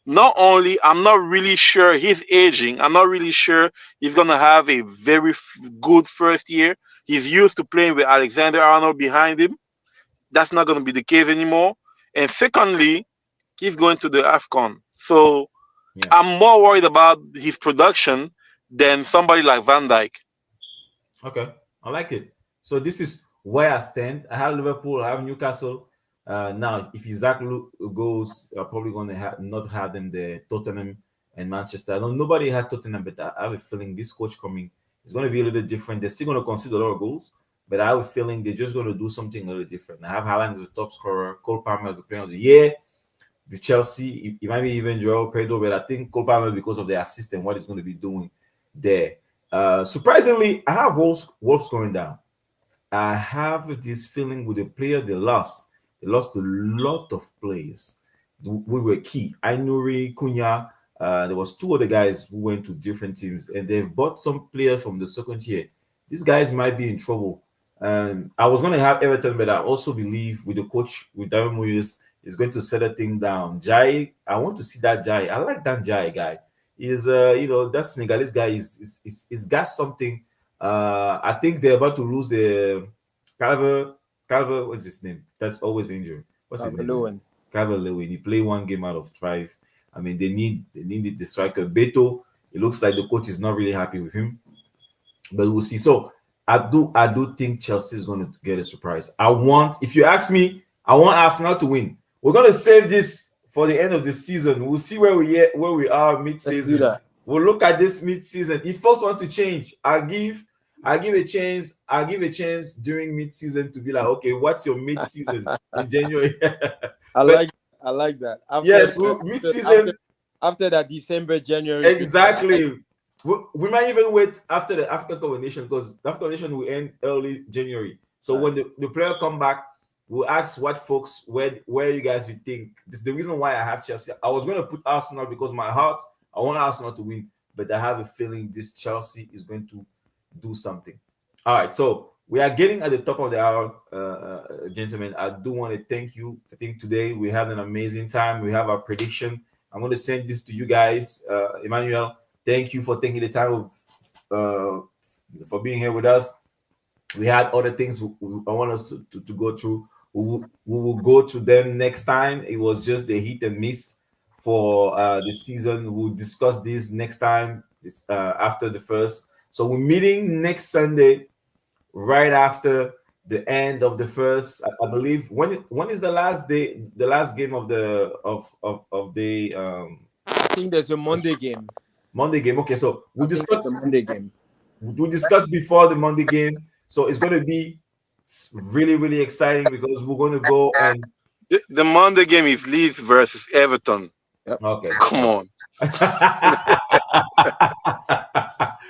D: not only I'm not really sure he's aging, I'm not really sure he's gonna have a very good first year. He's used to playing with Alexander Arnold behind him. That's not gonna be the case anymore. And secondly, he's going to the AFCON. So
A: yeah.
D: I'm more worried about his production than somebody like Van Dijk.
A: Okay, I like it. So this is where I stand. I have Liverpool, I have Newcastle. Now, if Isaac goes, I'm probably going to not have them there. Tottenham and Manchester. I don't. Nobody had Tottenham, but I have a feeling this coach coming is going to be a little different. They're still going to concede a lot of goals, but I have a feeling they're just going to do something a little different. I have Haaland as a top scorer, Cole Palmer as the player of the year. With Chelsea, it might be even Joao Pedro, but I think Cole Palmer because of the assist and what he's going to be doing there. Surprisingly, I have Wolves going down. I have this feeling with the player they lost. They lost a lot of players. We were key. Ainuri, Cunha. There was two other guys who went to different teams, and they've bought some players from the second tier. These guys might be in trouble. I was going to have Everton, but I also believe with the coach, with Darren Moyes, is going to settle thing down. Jai, I want to see that Jai. I like that Jai guy. Is that Senegalese guy is got something. I think they're about to lose the Calver. Calver, what's his name? That's always injured. What's his name?
B: Lewin.
A: Calver Lewin. He played one game out of five. I mean, they need the striker. Beto. It looks like the coach is not really happy with him, but we'll see. So I do think Chelsea is going to get a surprise. If you ask me, I want Arsenal to win. We're going to save this for the end of the season. We'll see where we are
B: Let's do
A: mid-season.
B: that.
A: We'll look at this mid-season. If folks want to change, I'll give a chance. I'll give a chance during mid-season to be like, okay, what's your mid-season in January?
B: I
A: But
B: like that.
A: yes, mid-season.
B: After that December, January.
A: Exactly. We might even wait after the African Cup of Nations because the African Nation will end early January. So when the player come back, we'll ask what folks where you guys would think. This is the reason why I have Chelsea. I was going to put Arsenal because my heart, I want Arsenal to win, but I have a feeling this Chelsea is going to do something. All right, so we are getting at the top of the hour, gentlemen. I do want to thank you. I think today we had an amazing time. We have our prediction. I'm going to send this to you guys. Emmanuel, thank you for taking the time for being here with us. We had other things I want us to go through. We will go to them next time. It was just the hit and miss for the season. We'll discuss this next time after the first. So we're meeting next Sunday, right after the end of the first. I believe when is the last day, the last game of the
B: I think there's a Monday game.
A: Monday game. Okay, so
B: I think it's a Monday game.
A: we discussed before the Monday game, so it's going to be really really exciting because we're going to go and
D: The Monday game is Leeds versus Everton.
B: Yep.
A: okay.
D: Come on.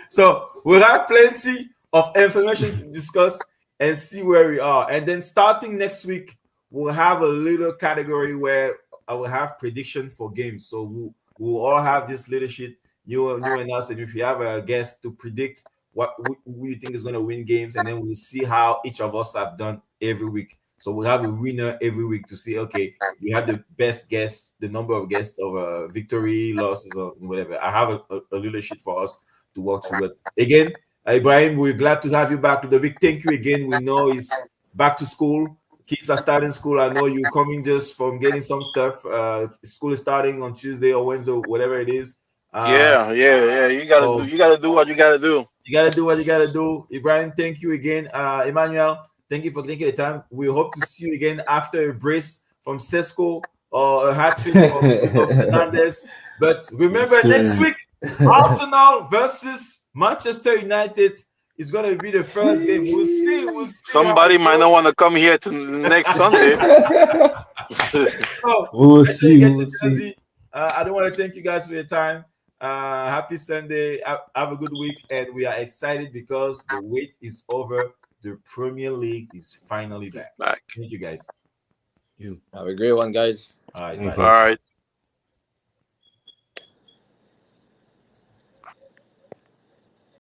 A: So we'll have plenty of information to discuss and see where we are. And then starting next week, we'll have a little category where I will have prediction for games. So we'll all have this little shit, you and us. And if you have a guest to predict who you think is going to win games, and then we'll see how each of us have done every week. So we'll have a winner every week to see, okay, we had the best guess, the number of guests of victory, losses, or whatever. I have a little shit for us to work through. But again, Ibrahim, we're glad to have you back, Ludovic. Thank you again. We know it's back to school. Kids are starting school. I know you're coming just from getting some stuff. School is starting on Tuesday or Wednesday, whatever it is.
D: Yeah.
A: So
D: You gotta do what you gotta do.
A: you gotta do what you gotta do. Ibrahim, thank you again. Emmanuel, thank you for taking the time. We hope to see you again after a brace from Sesko or a hat trick from Bruno Fernandes. But
C: Yes,
A: remember, next
C: sir.
A: week, Arsenal versus Manchester United is gonna be the first game. We'll see. We'll see how
D: Somebody
A: it
D: might not
A: goes.
D: want to come here to next Sunday.
A: So
C: We will
A: make sure you
C: see. We
A: get
C: will
A: your
C: see.
A: jersey. I don't want to thank you guys for your time. Happy Sunday. Have a good week, and we are excited because the wait is over. The Premier League is finally back.
D: Like,
A: Thank you guys.
C: You.
B: Have a great one, guys.
A: All right,
C: Thanks,
A: bye.
D: all
C: man.
D: right.